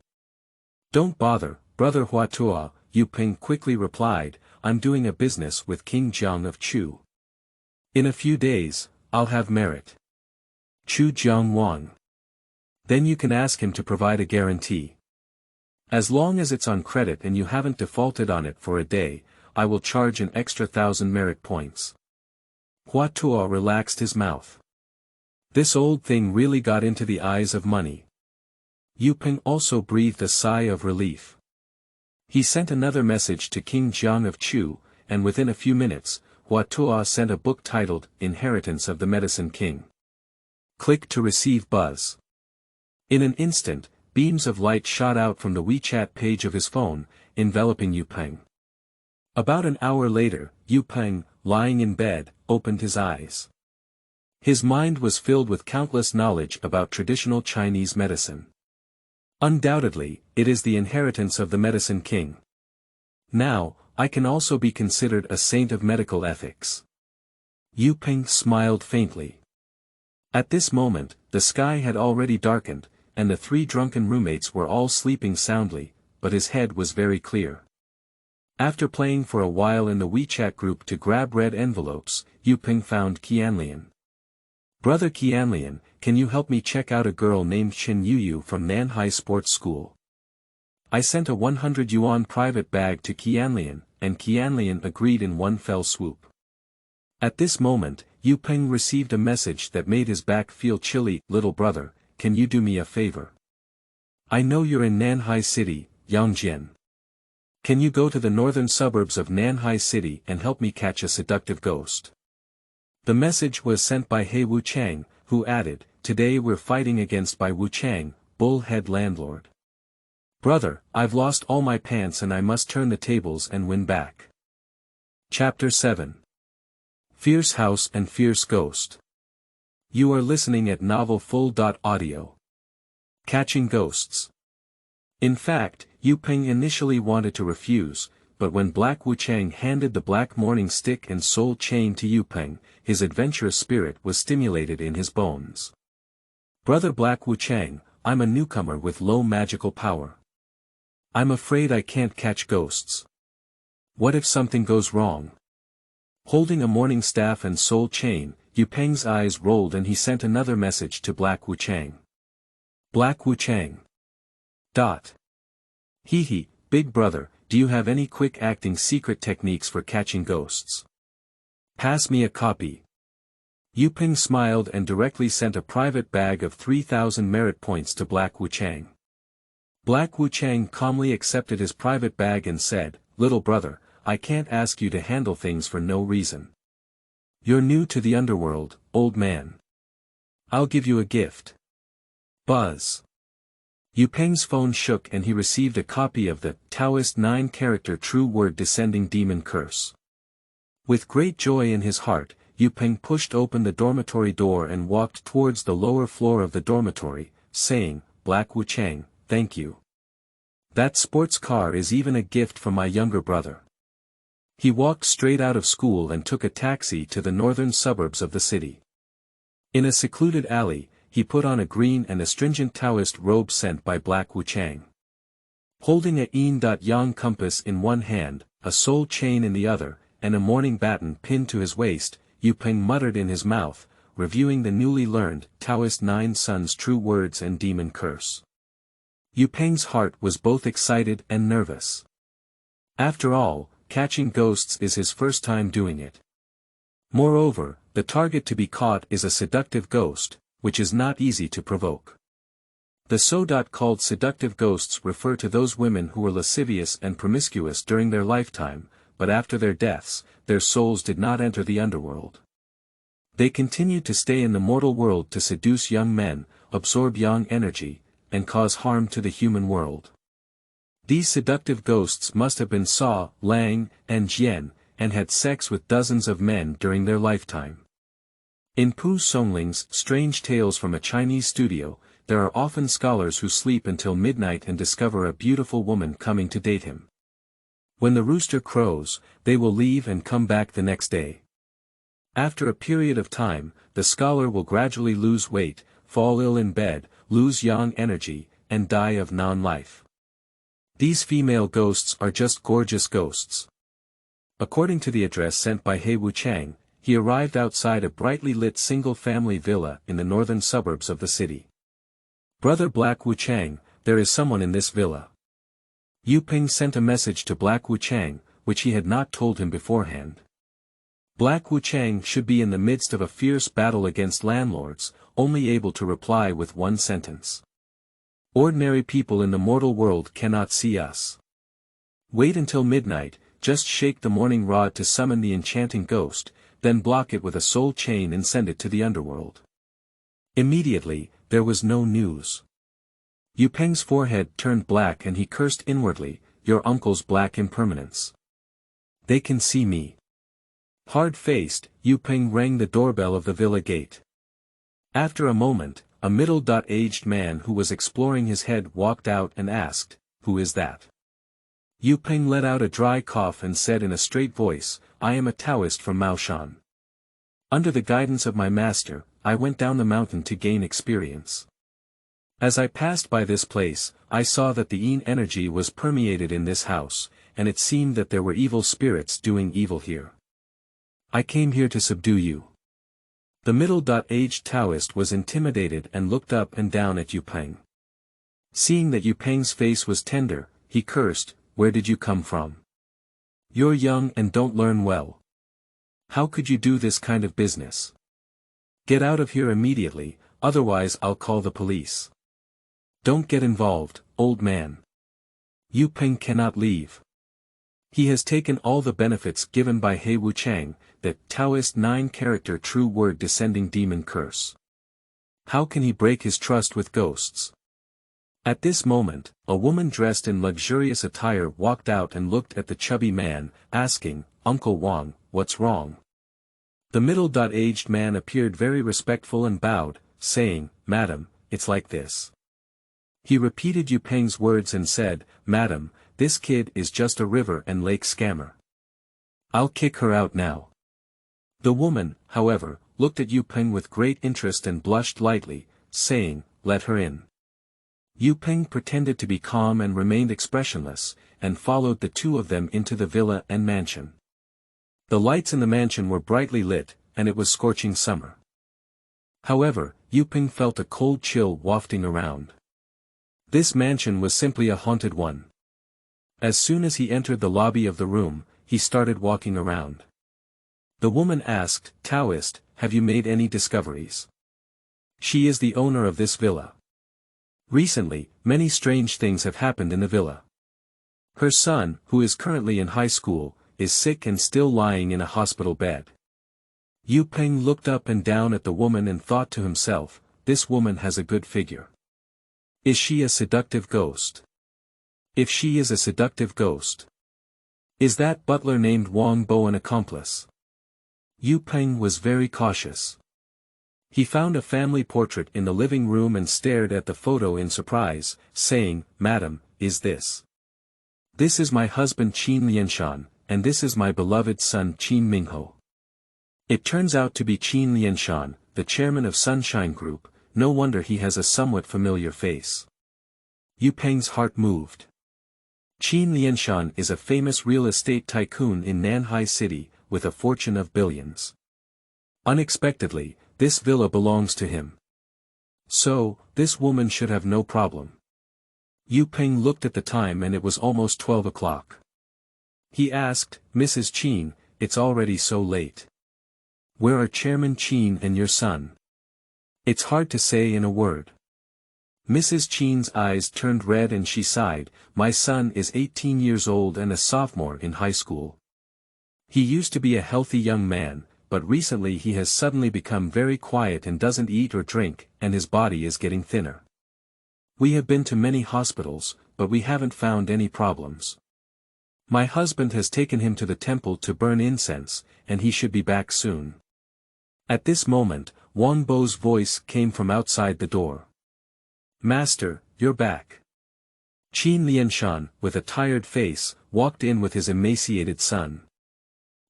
Don't bother, brother Huatuo, Yue Peng quickly replied, I'm doing a business with King Jiang of Chu. In a few days, I'll have merit. Chu Jiang won. Then you can ask him to provide a guarantee. As long as it's on credit and you haven't defaulted on it for a day, I will charge an extra 1,000 merit points. Huatuo relaxed his mouth. This old thing really got into the eyes of money. Yue Peng also breathed a sigh of relief. He sent another message to King Jiang of Chu, and within a few minutes, Huatuo sent a book titled Inheritance of the Medicine King. Click to receive buzz. In an instant, beams of light shot out from the WeChat page of his phone, enveloping Yue Peng. About an hour later, Yue Peng, lying in bed, opened his eyes. His mind was filled with countless knowledge about traditional Chinese medicine. Undoubtedly, it is the inheritance of the Medicine King. Now, I can also be considered a saint of medical ethics. Yue Peng smiled faintly. At this moment, the sky had already darkened, and the 3 drunken roommates were all sleeping soundly, but his head was very clear. After playing for a while in the WeChat group to grab red envelopes, Yue Peng found Qianlian. Brother Qianlian, can you help me check out a girl named Qin Yuyu from Nanhai Sports School? I sent a 100 yuan private bag to Qianlian, and Qianlian agreed in one fell swoop. At this moment, Yue Peng received a message that made his back feel chilly. Little brother, can you do me a favor? I know you're in Nanhai City, Yangjian. Can you go to the northern suburbs of Nanhai City and help me catch a seductive ghost? The message was sent by He Wu Chang, who added, today we're fighting against by Wuchang, bullhead landlord. Brother, I've lost all my pants and I must turn the tables and win back. Chapter 7. Fierce House and Fierce Ghost. You are listening at novelfull.audio. Catching Ghosts. In fact, Yue Peng initially wanted to refuse, but when Black Wuchang handed the black morning stick and soul chain to Yue Peng, his adventurous spirit was stimulated in his bones. Brother Black Wuchang, I'm a newcomer with low magical power. I'm afraid I can't catch ghosts. What if something goes wrong? Holding a morning staff and soul chain, Yue Peng's eyes rolled and he sent another message to Black Wuchang. Black Wuchang. Hee, big brother, do you have any quick-acting secret techniques for catching ghosts? Pass me a copy. Yue Peng smiled and directly sent a private bag of 3,000 merit points to Black Wuchang. Black Wuchang calmly accepted his private bag and said, Little brother, I can't ask you to handle things for no reason. You're new to the underworld, old man. I'll give you a gift. Buzz. Yue Peng's phone shook and he received a copy of the Taoist 9-character true word descending demon curse. With great joy in his heart, Yue Peng pushed open the dormitory door and walked towards the lower floor of the dormitory, saying, Black Wuchang, thank you. That sports car is even a gift from my younger brother. He walked straight out of school and took a taxi to the northern suburbs of the city. In a secluded alley, he put on a green and astringent Taoist robe sent by Black Wuchang. Holding a yin-yang compass in one hand, a soul chain in the other, and a morning baton pinned to his waist, Yue Peng muttered in his mouth, reviewing the newly learned Taoist 9 Sons true words and demon curse. Yue Peng's heart was both excited and nervous. After all, catching ghosts is his first time doing it. Moreover, the target to be caught is a seductive ghost, which is not easy to provoke. The so-called seductive ghosts refer to those women who were lascivious and promiscuous during their lifetime, but after their deaths, their souls did not enter the underworld. They continued to stay in the mortal world to seduce young men, absorb yang energy, and cause harm to the human world. These seductive ghosts must have been Sa, Lang, and Jian, and had sex with dozens of men during their lifetime. In Pu Songling's Strange Tales from a Chinese Studio, there are often scholars who sleep until midnight and discover a beautiful woman coming to date him. When the rooster crows, they will leave and come back the next day. After a period of time, the scholar will gradually lose weight, fall ill in bed, lose yang energy, and die of non-life. These female ghosts are just gorgeous ghosts. According to the address sent by He Wuchang, he arrived outside a brightly lit single-family villa in the northern suburbs of the city. Brother Black Wuchang, there is someone in this villa. Yue Peng sent a message to Black Wuchang, which he had not told him beforehand. Black Wuchang should be in the midst of a fierce battle against landlords, only able to reply with one sentence. Ordinary people in the mortal world cannot see us. Wait until midnight, just shake the morning rod to summon the enchanting ghost, then block it with a soul chain and send it to the underworld. Immediately, there was no news. Yue Peng's forehead turned black and he cursed inwardly, your uncle's black impermanence. They can see me. Hard-faced, Yue Peng rang the doorbell of the villa gate. After a moment, a middle-aged man who was exploring his head walked out and asked, "Who is that?" Yue Peng let out a dry cough and said in a straight voice, "I am a Taoist from Maoshan. Under the guidance of my master, I went down the mountain to gain experience. As I passed by this place, I saw that the yin energy was permeated in this house, and it seemed that there were evil spirits doing evil here. I came here to subdue you." The middle-aged Taoist was intimidated and looked up and down at Yue Peng. Seeing that Yue Peng's face was tender, he cursed, "Where did you come from? You're young and don't learn well. How could you do this kind of business? Get out of here immediately, otherwise I'll call the police." "Don't get involved, old man. Yue Peng cannot leave. He has taken all the benefits given by He Wuchang, the Taoist 9-character true word descending demon curse. How can he break his trust with ghosts? At this moment, a woman dressed in luxurious attire walked out and looked at the chubby man, asking, "Uncle Wang, what's wrong?" The middle-aged man appeared very respectful and bowed, saying, "Madam, it's like this." He repeated Yue Peng's words and said, "Madam, this kid is just a river and lake scammer. I'll kick her out now." The woman, however, looked at Yue Peng with great interest and blushed lightly, saying, "Let her in." Yue Peng pretended to be calm and remained expressionless, and followed the two of them into the villa and mansion. The lights in the mansion were brightly lit, and it was scorching summer. However, Yue Peng felt a cold chill wafting around. This mansion was simply a haunted one. As soon as he entered the lobby of the room, he started walking around. The woman asked, "Taoist, have you made any discoveries?" She is the owner of this villa. Recently, many strange things have happened in the villa. Her son, who is currently in high school, is sick and still lying in a hospital bed. Yue Peng looked up and down at the woman and thought to himself, "This woman has a good figure. Is she a seductive ghost? If she is a seductive ghost, is that butler named Wang Bo an accomplice?" Yue Peng was very cautious. He found a family portrait in the living room and stared at the photo in surprise, saying, "Madam, is this? This is my husband Qin Lianshan, and this is my beloved son Qin Mingho." It turns out to be Qin Lianshan, the chairman of Sunshine Group. No wonder he has a somewhat familiar face. Yue Peng's heart moved. Qin Lianshan is a famous real estate tycoon in Nanhai City, with a fortune of billions. Unexpectedly, this villa belongs to him. So, this woman should have no problem. Yue Peng looked at the time and it was almost 12 o'clock. He asked, "Mrs. Qin, it's already so late. Where are Chairman Qin and your son?" "It's hard to say in a word." Mrs. Qin's eyes turned red and she sighed, "My son is 18 years old and a sophomore in high school. He used to be a healthy young man, but recently he has suddenly become very quiet and doesn't eat or drink, and his body is getting thinner. We have been to many hospitals, but we haven't found any problems. My husband has taken him to the temple to burn incense, and he should be back soon." At this moment, Wang Bo's voice came from outside the door. "Master, you're back." Qin Lianshan, with a tired face, walked in with his emaciated son.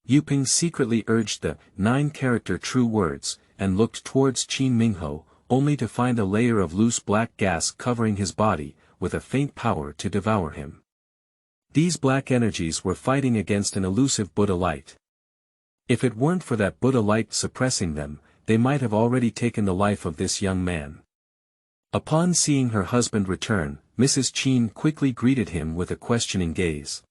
Yue Peng secretly urged the 9-character true words, and looked towards Qin Mingho, only to find a layer of loose black gas covering his body, with a faint power to devour him. These black energies were fighting against an elusive Buddha light. If it weren't for that Buddha light suppressing them, they might have already taken the life of this young man. Upon seeing her husband return, Mrs. Qin quickly greeted him with a questioning gaze.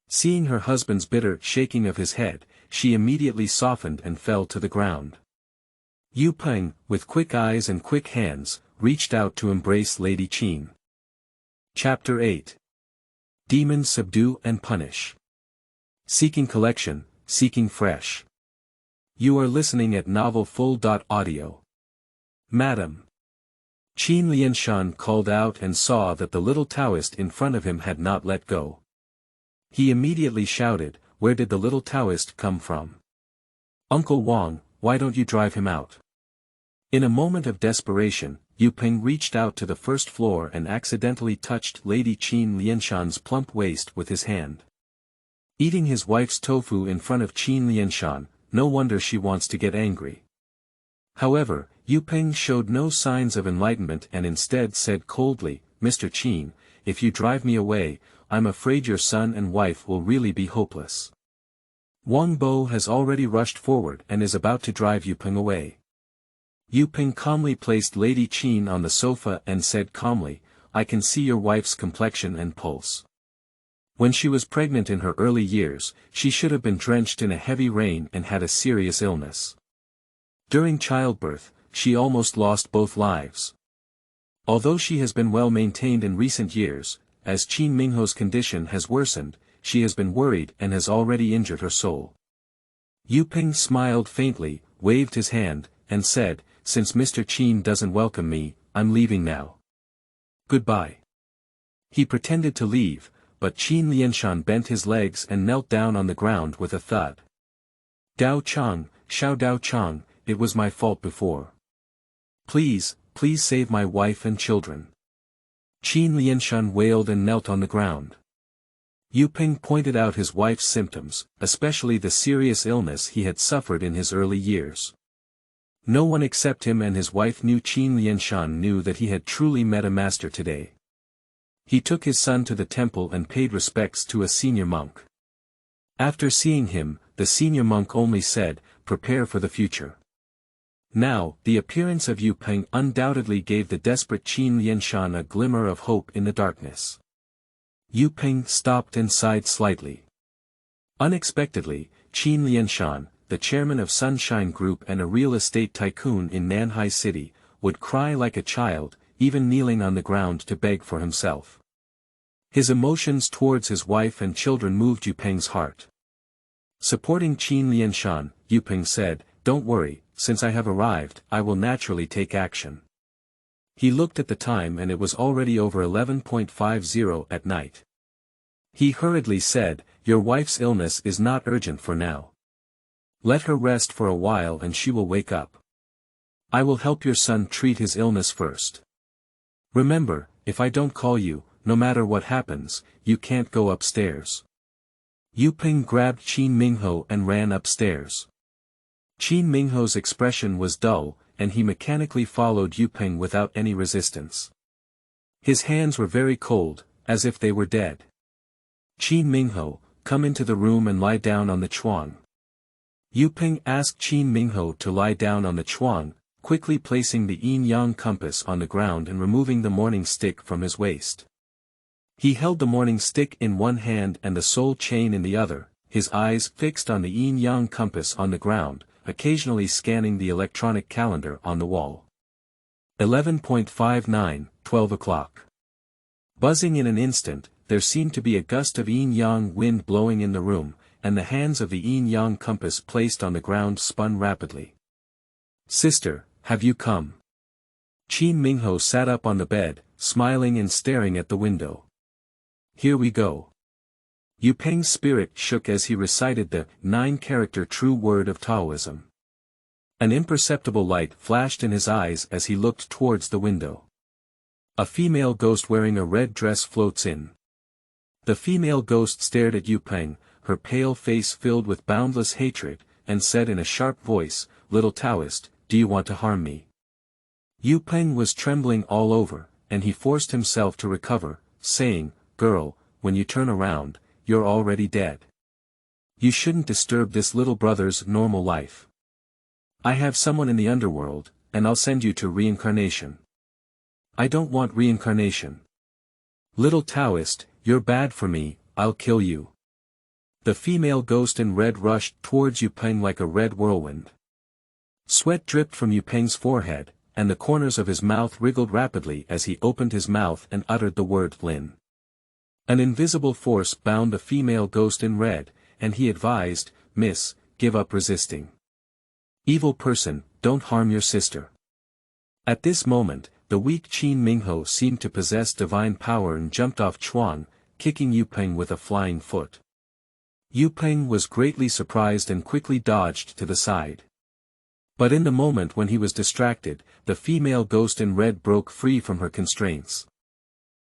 Seeing her husband's bitter shaking of his head, she immediately softened and fell to the ground. Yue Peng, with quick eyes and quick hands, reached out to embrace Lady Qin. Chapter 8. Demons Subdue and Punish. Seeking collection, seeking fresh. You are listening at novelfull.audio. "Madam." Qin Lianshan called out and saw that the little Taoist in front of him had not let go. He immediately shouted, "Where did the little Taoist come from? Uncle Wang, why don't you drive him out?" In a moment of desperation, Yue Peng reached out to the first floor and accidentally touched Lady Qin Lianshan's plump waist with his hand. Eating his wife's tofu in front of Qin Lianshan, no wonder she wants to get angry. However, Yue Peng showed no signs of enlightenment and instead said coldly, "Mr. Qin, if you drive me away, I'm afraid your son and wife will really be hopeless." Wang Bo has already rushed forward and is about to drive Yue Peng away. Yue Peng calmly placed Lady Qin on the sofa and said calmly, "I can see your wife's complexion and pulse. When she was pregnant in her early years, she should have been drenched in a heavy rain and had a serious illness. During childbirth, she almost lost both lives. Although she has been well maintained in recent years, as Qin Mingho's condition has worsened, she has been worried and has already injured her soul." Yue Peng smiled faintly, waved his hand, and said, since Mr. Qin doesn't welcome me, I'm leaving now. Goodbye. He pretended to leave, but Qin Lianshan bent his legs and knelt down on the ground with a thud. Dao Chang, Xiao Dao Chang, it was my fault before. Please, please save my wife and children. Qin Lianshan wailed and knelt on the ground. Yue Peng pointed out his wife's symptoms, especially the serious illness he had suffered in his early years. No one except him and his wife knew Qin Lianshan knew that he had truly met a master today. He took his son to the temple and paid respects to a senior monk. After seeing him, the senior monk only said, "Prepare for the future." Now, the appearance of Yue Peng undoubtedly gave the desperate Qin Lianshan a glimmer of hope in the darkness. Yue Peng stopped and sighed slightly. Unexpectedly, Qin Lianshan, the chairman of Sunshine Group and a real estate tycoon in Nanhai City, would cry like a child, even kneeling on the ground to beg for himself. His emotions towards his wife and children moved Yue Peng's heart. Supporting Qin Lianshan, Yue Peng said, "Don't worry, since I have arrived, I will naturally take action." He looked at the time and it was already over 11:50 at night. He hurriedly said, "Your wife's illness is not urgent for now. Let her rest for a while and she will wake up. I will help your son treat his illness first. Remember, if I don't call you, no matter what happens, you can't go upstairs." Yue Peng grabbed Qin Mingho and ran upstairs. Qin Mingho's expression was dull, and he mechanically followed Yue Peng without any resistance. His hands were very cold, as if they were dead. "Qin Mingho, come into the room and lie down on the chuang." Yue Peng asked Qin Mingho to lie down on the chuang, quickly placing the yin-yang compass on the ground and removing the morning stick from his waist. He held the morning stick in one hand and the soul chain in the other, his eyes fixed on the yin-yang compass on the ground, occasionally scanning the electronic calendar on the wall. 11:59, 12 o'clock. Buzzing in an instant, there seemed to be a gust of yin-yang wind blowing in the room, and the hands of the yin-yang compass placed on the ground spun rapidly. "Sister, have you come?" Qin Mingho sat up on the bed, smiling and staring at the window. "Here we go." Yue Peng's spirit shook as he recited the 9-character true word of Taoism. An imperceptible light flashed in his eyes as he looked towards the window. A female ghost wearing a red dress floats in. The female ghost stared at Yue Peng, her pale face filled with boundless hatred, and said in a sharp voice, "Little Taoist, do you want to harm me?" Yue Peng was trembling all over, and he forced himself to recover, saying, "Girl, when you turn around, you're already dead. You shouldn't disturb this little brother's normal life. I have someone in the underworld, and I'll send you to reincarnation." "I don't want reincarnation. Little Taoist, you're bad for me, I'll kill you." The female ghost in red rushed towards Yue Peng like a red whirlwind. Sweat dripped from Yue Peng's forehead, and the corners of his mouth wriggled rapidly as he opened his mouth and uttered the word Lin. An invisible force bound the female ghost in red, and he advised, "Miss, give up resisting. Evil person, don't harm your sister." At this moment, the weak Qin Mingho seemed to possess divine power and jumped off Chuang, kicking Yue Peng with a flying foot. Yue Peng was greatly surprised and quickly dodged to the side. But in the moment when he was distracted, the female ghost in red broke free from her constraints.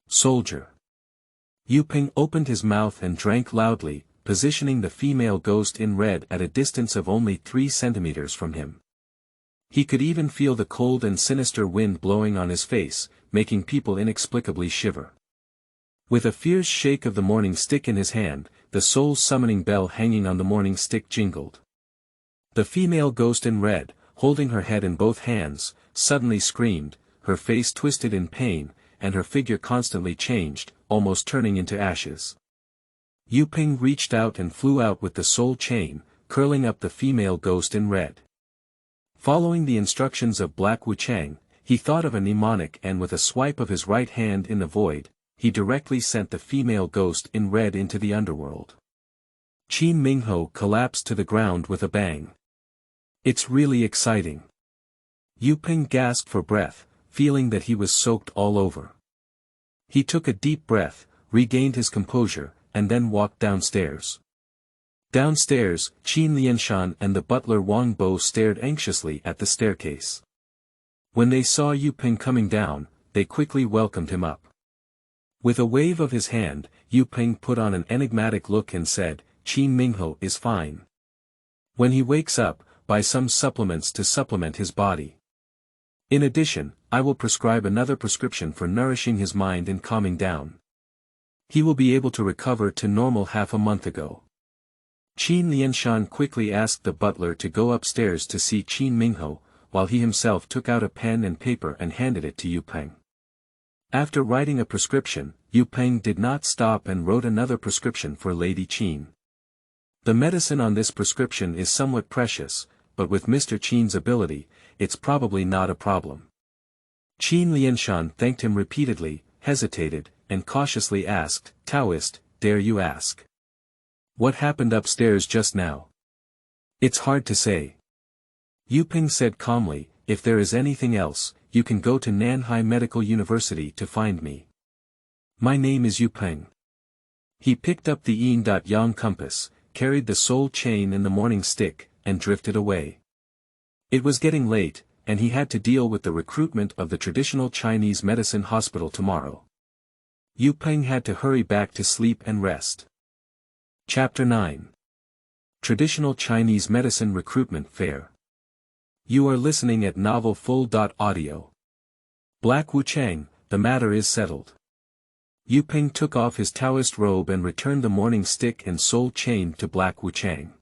"Soldier." Yue Peng opened his mouth and drank loudly, positioning the female ghost in red at a distance of only 3 centimeters from him. He could even feel the cold and sinister wind blowing on his face, making people inexplicably shiver. With a fierce shake of the morning stick in his hand, the soul summoning bell hanging on the morning stick jingled. The female ghost in red, holding her head in both hands, suddenly screamed, her face twisted in pain, and her figure constantly changed, almost turning into ashes. Yue Peng reached out and flew out with the soul chain, curling up the female ghost in red. Following the instructions of Black Wu Chang, he thought of a mnemonic and with a swipe of his right hand in the void, he directly sent the female ghost in red into the underworld. Qin Mingho collapsed to the ground with a bang. "It's really exciting. Yue Peng gasped for breath, feeling that he was soaked all over. He took a deep breath, regained his composure, and then walked downstairs. Downstairs, Qin Lianshan and the butler Wang Bo stared anxiously at the staircase. When they saw Yue Peng coming down, they quickly welcomed him up. With a wave of his hand, Yue Peng put on an enigmatic look and said, "Qin Mingho is fine. When he wakes up, buy some supplements to supplement his body. In addition, I will prescribe another prescription for nourishing his mind and calming down. He will be able to recover to normal half a month ago." Qin Lianshan quickly asked the butler to go upstairs to see Qin Mingho, while he himself took out a pen and paper and handed it to Yue Peng. After writing a prescription, Yue Peng did not stop and wrote another prescription for Lady Qin. The medicine on this prescription is somewhat precious, but with Mr. Qin's ability, it's probably not a problem. Qin Lianshan thanked him repeatedly, hesitated, and cautiously asked, "Taoist, dare you ask? What happened upstairs just now?" "It's hard to say." Yue Peng said calmly, "If there is anything else, you can go to Nanhai Medical University to find me. My name is Yue Peng." He picked up the yin-yang compass, carried the soul chain and the morning stick, and drifted away. It was getting late, and he had to deal with the recruitment of the traditional Chinese medicine hospital tomorrow. Yue Peng had to hurry back to sleep and rest. Chapter 9. Traditional Chinese Medicine Recruitment Fair. You are listening at novelfull.audio. Black Wu Chang, the matter is settled. Yue Peng took off his Taoist robe and returned the morning stick and soul chain to Black Wu Chang.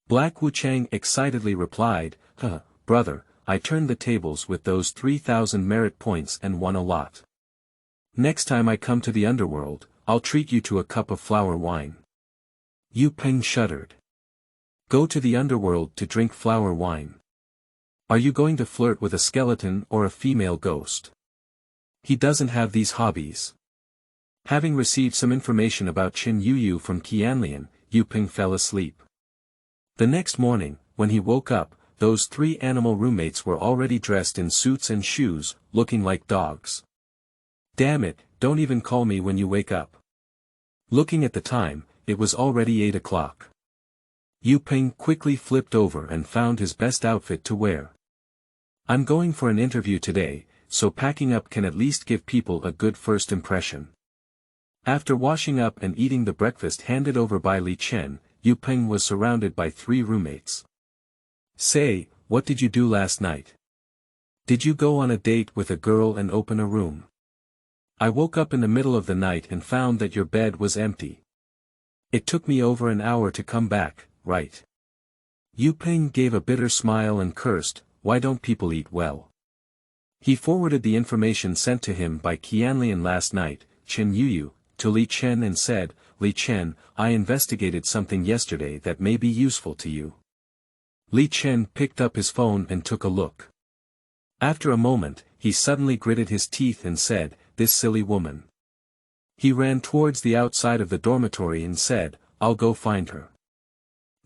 Black Wu Chang excitedly replied, "Brother, I turned the tables with those 3,000 merit points and won a lot. Next time I come to the underworld, I'll treat you to a cup of flower wine." Yue Peng shuddered. Go to the underworld to drink flower wine. Are you going to flirt with a skeleton or a female ghost? He doesn't have these hobbies. Having received some information about Qin Yuyu from Qianlian, Yue Peng fell asleep. The next morning, when he woke up, those 3 animal roommates were already dressed in suits and shoes, looking like dogs. "Damn it, don't even call me when you wake up." Looking at the time, it was already 8 o'clock. Yue Peng quickly flipped over and found his best outfit to wear. "I'm going for an interview today, so packing up can at least give people a good first impression." After washing up and eating the breakfast handed over by Li Chen, Yue Peng was surrounded by 3 roommates. "Say, what did you do last night? Did you go on a date with a girl and open a room? I woke up in the middle of the night and found that your bed was empty. It took me over an hour to come back, right?" Yue Peng gave a bitter smile and cursed, "Why don't people eat well?" He forwarded the information sent to him by Qianlian last night, Qin Yuyu, to Li Chen and said, "Li Chen, I investigated something yesterday that may be useful to you." Li Chen picked up his phone and took a look. After a moment, he suddenly gritted his teeth and said, "This silly woman." He ran towards the outside of the dormitory and said, "I'll go find her."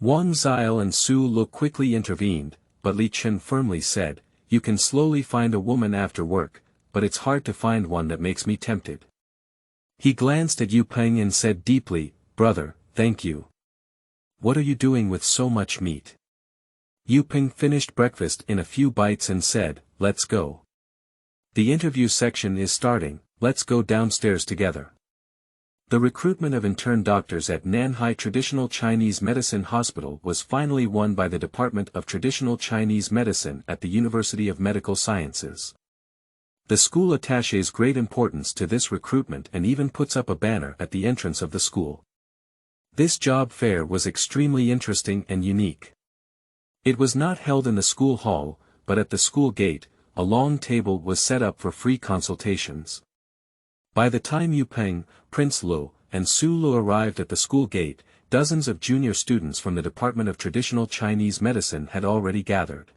Wang Zile and Su Lu quickly intervened, but Li Chen firmly said, "You can slowly find a woman after work, but it's hard to find one that makes me tempted." He glanced at Yue Peng and said deeply, "Brother, thank you. What are you doing with so much meat?" Yue Peng finished breakfast in a few bites and said, "Let's go. The interview section is starting, let's go downstairs together." The recruitment of intern doctors at Nanhai Traditional Chinese Medicine Hospital was finally won by the Department of Traditional Chinese Medicine at the University of Medical Sciences. The school attaches great importance to this recruitment and even puts up a banner at the entrance of the school. This job fair was extremely interesting and unique. It was not held in the school hall, but at the school gate, a long table was set up for free consultations. By the time Yue Peng, Prince Lu, and Su Lu arrived at the school gate, dozens of junior students from the Department of Traditional Chinese Medicine had already gathered.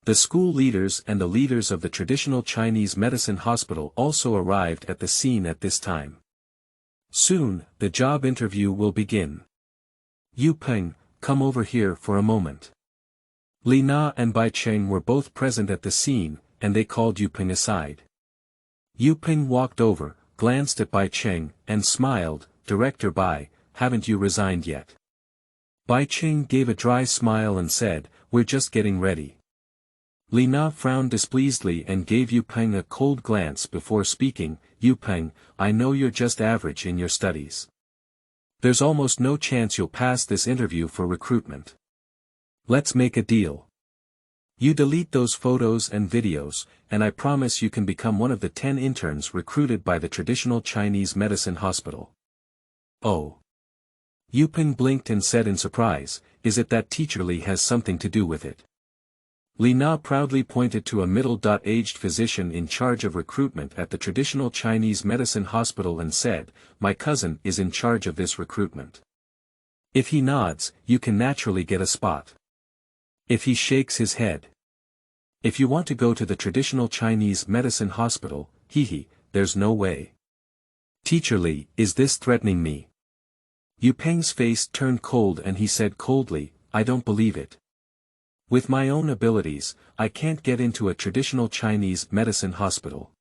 The school leaders and the leaders of the Traditional Chinese Medicine Hospital also arrived at the scene at this time. Soon, the job interview will begin. "Yue Peng, come over here for a moment." Li Na and Bai Cheng were both present at the scene, and they called Yue Peng aside. Yue Peng walked over, glanced at Bai Cheng, and smiled, "Director Bai, haven't you resigned yet?" Bai Cheng gave a dry smile and said, "We're just getting ready." Li Na frowned displeasedly and gave Yue Peng a cold glance before speaking. "Yue Peng, I know you're just average in your studies. There's almost no chance you'll pass this interview for recruitment. Let's make a deal. You delete those photos and videos, and I promise you can become one of the 10 interns recruited by the traditional Chinese medicine hospital." "Oh." Yue Peng blinked and said in surprise, "Is it that Teacher Li has something to do with it?" Li Na proudly pointed to a middle-aged physician in charge of recruitment at the traditional Chinese medicine hospital and said, "My cousin is in charge of this recruitment. If he nods, you can naturally get a spot. If he shakes his head. If you want to go to the traditional Chinese medicine hospital, there's no way." "Teacher Li, is this threatening me?" Yue Peng's face turned cold and he said coldly, "I don't believe it. With my own abilities, I can't get into a traditional Chinese medicine hospital."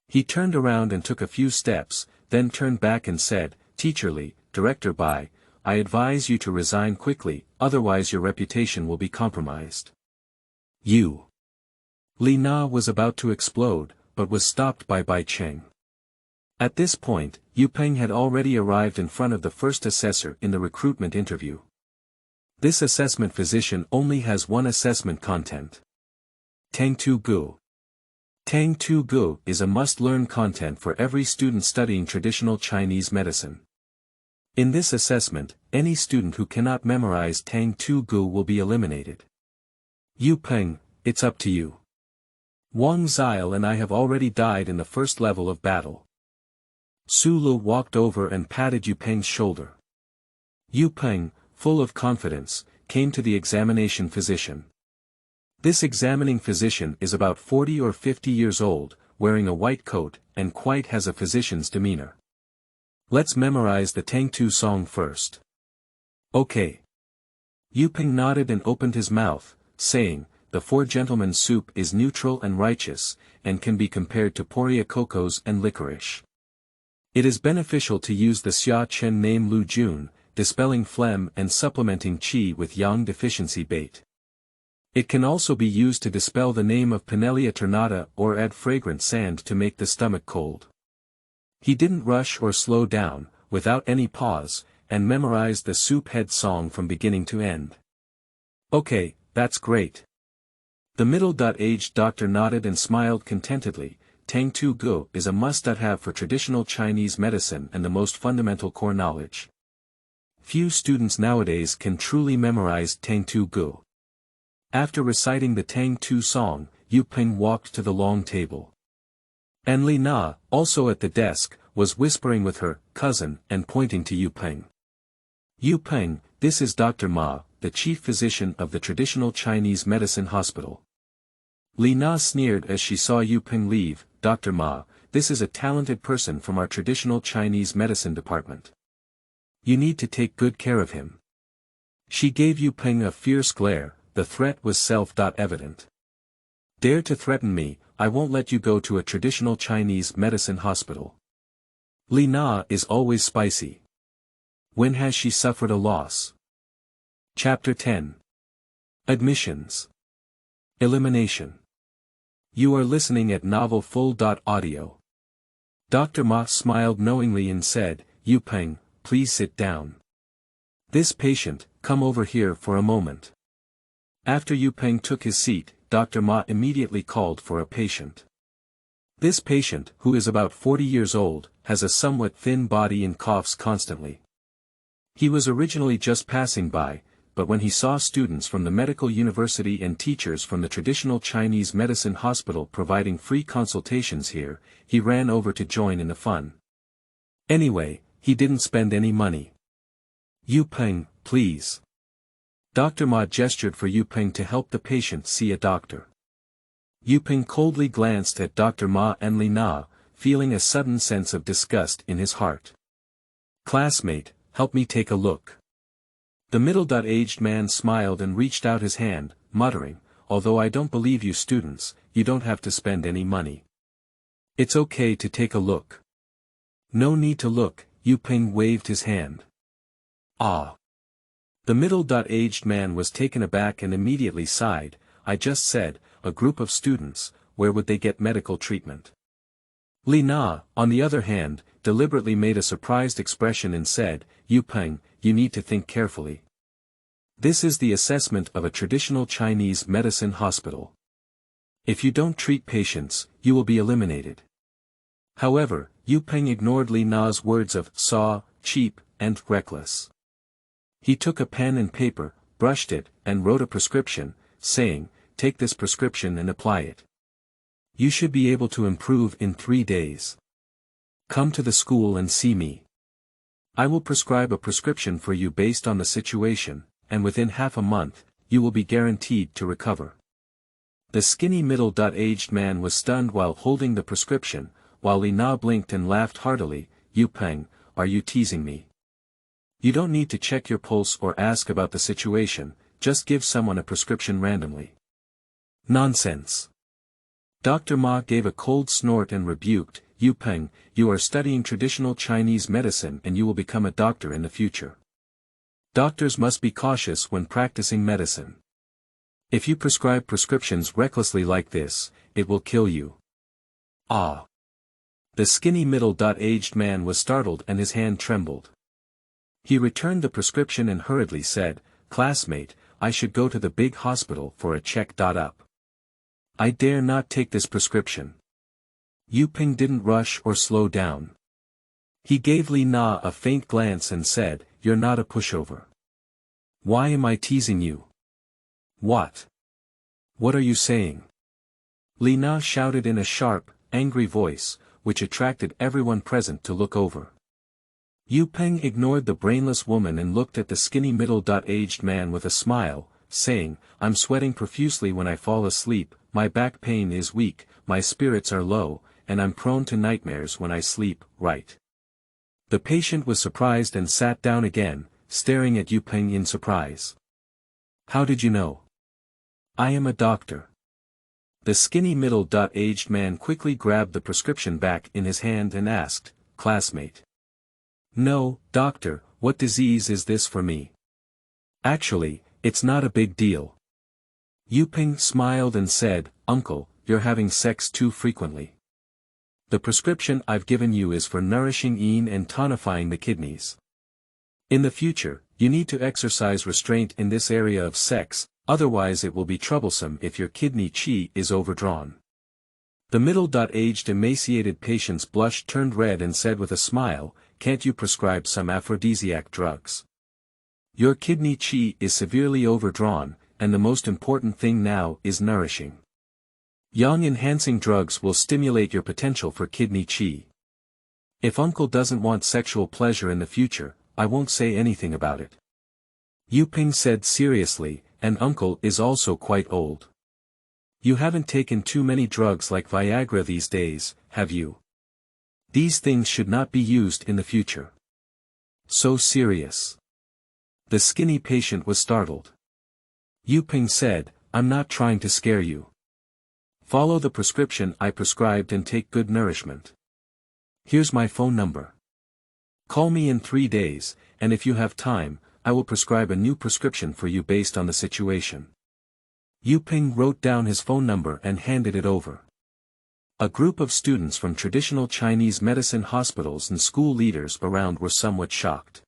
He turned around and took a few steps, then turned back and said, "Teacher Li, Director Bai, I advise you to resign quickly, otherwise your reputation will be compromised." "You." Li Na was about to explode, but was stopped by Bai Cheng. At this point, Yue Peng had already arrived in front of the first assessor in the recruitment interview. This assessment physician only has one assessment content. Tang Tu Gu. Tang Tu Gu is a must-learn content for every student studying traditional Chinese medicine. In this assessment, any student who cannot memorize Tang Tu Gu will be eliminated. "Yue Peng, it's up to you. Wang Zile and I have already died in the first level of battle." Su Lu walked over and patted Yue Peng's shoulder. Yue Peng, full of confidence, came to the examination physician. This examining physician is about 40 or 50 years old, wearing a white coat, and quite has a physician's demeanor. "Let's memorize the Tang Tu song first." "Okay." Yue Peng nodded and opened his mouth, saying, "The Four Gentlemen's soup is neutral and righteous, and can be compared to poria cocos and licorice. It is beneficial to use the Xia Chen name Lu Jun, dispelling phlegm and supplementing qi with yang deficiency bait. It can also be used to dispel the name of Pinellia ternata or add fragrant sand to make the stomach cold." He didn't rush or slow down, without any pause, and memorized the soup head song from beginning to end. "Okay, that's great." The middle-aged doctor nodded and smiled contentedly. Tang Tu Gu is a must-have for traditional Chinese medicine and the most fundamental core knowledge. Few students nowadays can truly memorize Tang Tu Gu. After reciting the Tang Tu song, Yue Peng walked to the long table. And Li Na, also at the desk, was whispering with her cousin and pointing to Yue Peng. "Yue Peng, this is Dr. Ma, the chief physician of the traditional Chinese medicine hospital." Li Na sneered as she saw Yue Peng leave. "Dr. Ma, this is a talented person from our traditional Chinese medicine department. You need to take good care of him." She gave Yue Peng a fierce glare. The threat was self-evident. "Dare to threaten me, I won't let you go to a traditional Chinese medicine hospital." Li Na is always spicy. When has she suffered a loss? Chapter 10. Admissions. Elimination. You are listening at novelfull.audio. Dr. Ma smiled knowingly and said, "Yue Peng, please sit down. This patient, come over here for a moment." After Yue Peng took his seat, Dr. Ma immediately called for a patient. This patient, who is about 40 years old, has a somewhat thin body and coughs constantly. He was originally just passing by, but when he saw students from the medical university and teachers from the traditional Chinese medicine hospital providing free consultations here, he ran over to join in the fun. Anyway, he didn't spend any money. "Yue Peng, please." Dr. Ma gestured for Yue Peng to help the patient see a doctor. Yue Peng coldly glanced at Dr. Ma and Li Na, feeling a sudden sense of disgust in his heart. "Classmate, help me take a look." The middle-aged man smiled and reached out his hand. muttering, although I don't believe you students, you don't have to spend any money. It's okay to take a look. No need to look, Yue Peng waved his hand. Ah. The middle-aged man was taken aback and immediately sighed. I just said, a group of students, where would they get medical treatment? Li Na, on the other hand, deliberately made a surprised expression and said, Yue Peng, you need to think carefully. This is the assessment of a traditional Chinese medicine hospital. If you don't treat patients, you will be eliminated. However, Yue Peng ignored Li Na's words of saw, cheap, and reckless. He took a pen and paper, brushed it, and wrote a prescription, saying, take this prescription and apply it. You should be able to improve in 3 days. Come to the school and see me. I will prescribe a prescription for you based on the situation, and within half a month, you will be guaranteed to recover. The skinny middle-aged man was stunned while holding the prescription, while Li Na blinked and laughed heartily. Yue Peng, are you teasing me? You don't need to check your pulse or ask about the situation, just give someone a prescription randomly. Nonsense. Dr. Ma gave a cold snort and rebuked, Yue Peng, you are studying traditional Chinese medicine and you will become a doctor in the future. Doctors must be cautious when practicing medicine. If you prescribe prescriptions recklessly like this, it will kill you. Ah. The skinny middle-aged man was startled and his hand trembled. He returned the prescription and hurriedly said, classmate, I should go to the big hospital for a check-up. I dare not take this prescription. Yue Peng didn't rush or slow down. He gave Li Na a faint glance and said, you're not a pushover. Why am I teasing you? What? What are you saying? Li Na shouted in a sharp, angry voice, which attracted everyone present to look over. Yue Peng ignored the brainless woman and looked at the skinny middle-aged man with a smile, saying, I'm sweating profusely when I fall asleep, my back pain is weak, my spirits are low, and I'm prone to nightmares when I sleep, right? The patient was surprised and sat down again, staring at Yue Peng in surprise. How did you know? I am a doctor. The skinny middle-aged man quickly grabbed the prescription back in his hand and asked, classmate. No, doctor, what disease is this for me? Actually, it's not a big deal. Yue Peng smiled and said, Uncle, you're having sex too frequently. The prescription I've given you is for nourishing yin and tonifying the kidneys. In the future, you need to exercise restraint in this area of sex, otherwise it will be troublesome if your kidney qi is overdrawn. The middle-aged emaciated patient's blush turned red and said with a smile, can't you prescribe some aphrodisiac drugs? Your kidney qi is severely overdrawn, and the most important thing now is nourishing. Yang-enhancing drugs will stimulate your potential for kidney qi. If Uncle doesn't want sexual pleasure in the future, I won't say anything about it. Yue Peng said seriously, and Uncle is also quite old. You haven't taken too many drugs like Viagra these days, have you? These things should not be used in the future. So serious. The skinny patient was startled. Yue Peng said, I'm not trying to scare you. Follow the prescription I prescribed and take good nourishment. Here's my phone number. Call me in 3 days, and if you have time, I will prescribe a new prescription for you based on the situation. Yue Peng wrote down his phone number and handed it over. A group of students from traditional Chinese medicine hospitals and school leaders around were somewhat shocked.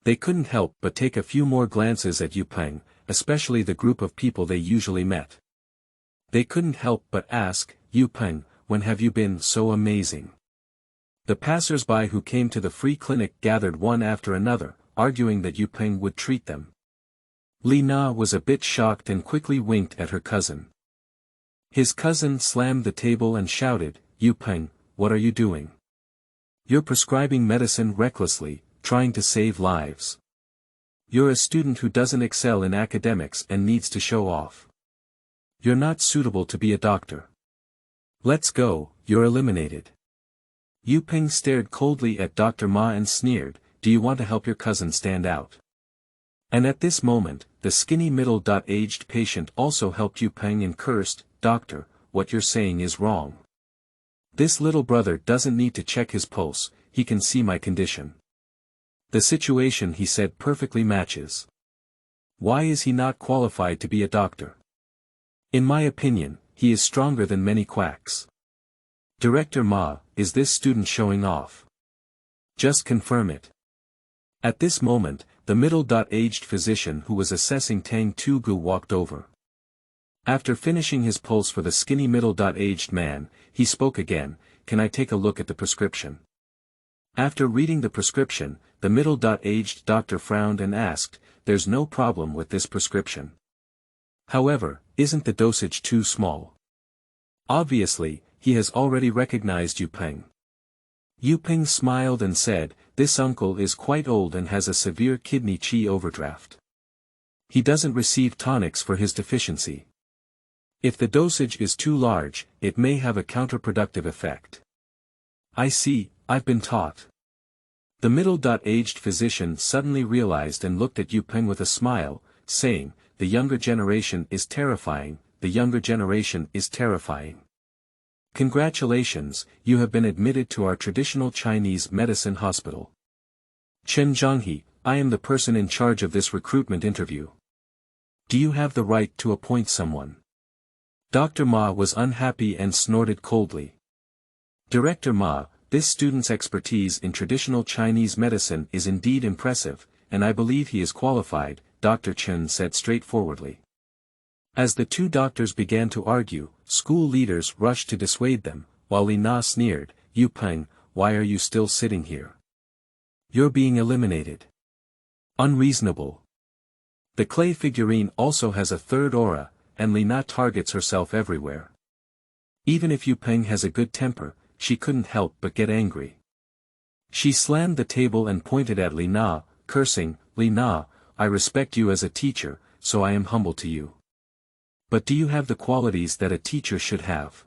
They couldn't help but take a few more glances at Yue Peng, especially the group of people they usually met. They couldn't help but ask, Yue Peng, when have you been so amazing? The passers-by who came to the free clinic gathered one after another, arguing that Yue Peng would treat them. Li Na was a bit shocked and quickly winked at her cousin. His cousin slammed the table and shouted, Yue Peng, what are you doing? You're prescribing medicine recklessly, trying to save lives. You're a student who doesn't excel in academics and needs to show off. You're not suitable to be a doctor. Let's go, you're eliminated. Yue Peng stared coldly at Dr. Ma and sneered, do you want to help your cousin stand out? And at this moment, the skinny middle-aged patient also helped Yue Peng and cursed, "Doctor, what you're saying is wrong. This little brother doesn't need to check his pulse, he can see my condition. The situation he said perfectly matches. Why is he not qualified to be a doctor? In my opinion, he is stronger than many quacks. Director Ma, is this student showing off? Just confirm it." At this moment, the middle-aged physician who was assessing Tang Tugu walked over. After finishing his pulse for the skinny middle-aged man, he spoke again, "Can I take a look at the prescription?" After reading the prescription, the middle-aged doctor frowned and asked, "There's no problem with this prescription. However, isn't the dosage too small?" Obviously, he has already recognized Yue Peng. Yue Peng smiled and said, "This uncle is quite old and has a severe kidney qi overdraft. He doesn't receive tonics for his deficiency. If the dosage is too large, it may have a counterproductive effect." "I see, I've been taught." The middle-aged physician suddenly realized and looked at Yue Peng with a smile, saying, "The younger generation is terrifying, the younger generation is terrifying. Congratulations, you have been admitted to our traditional Chinese medicine hospital. Chen Zhanghe, I am the person in charge of this recruitment interview. Do you have the right to appoint someone?" Dr. Ma was unhappy and snorted coldly. "Director Ma, this student's expertise in traditional Chinese medicine is indeed impressive, and I believe he is qualified," Dr. Chen said straightforwardly. As the two doctors began to argue, school leaders rushed to dissuade them, while Li Na sneered, "Yue Peng, why are you still sitting here? You're being eliminated. Unreasonable. The clay figurine also has a third aura, and Li Na targets herself everywhere. Even if Yue Peng has a good temper, she couldn't help but get angry. She slammed the table and pointed at Li Na, cursing, "Li Na, I respect you as a teacher, so I am humble to you. But do you have the qualities that a teacher should have?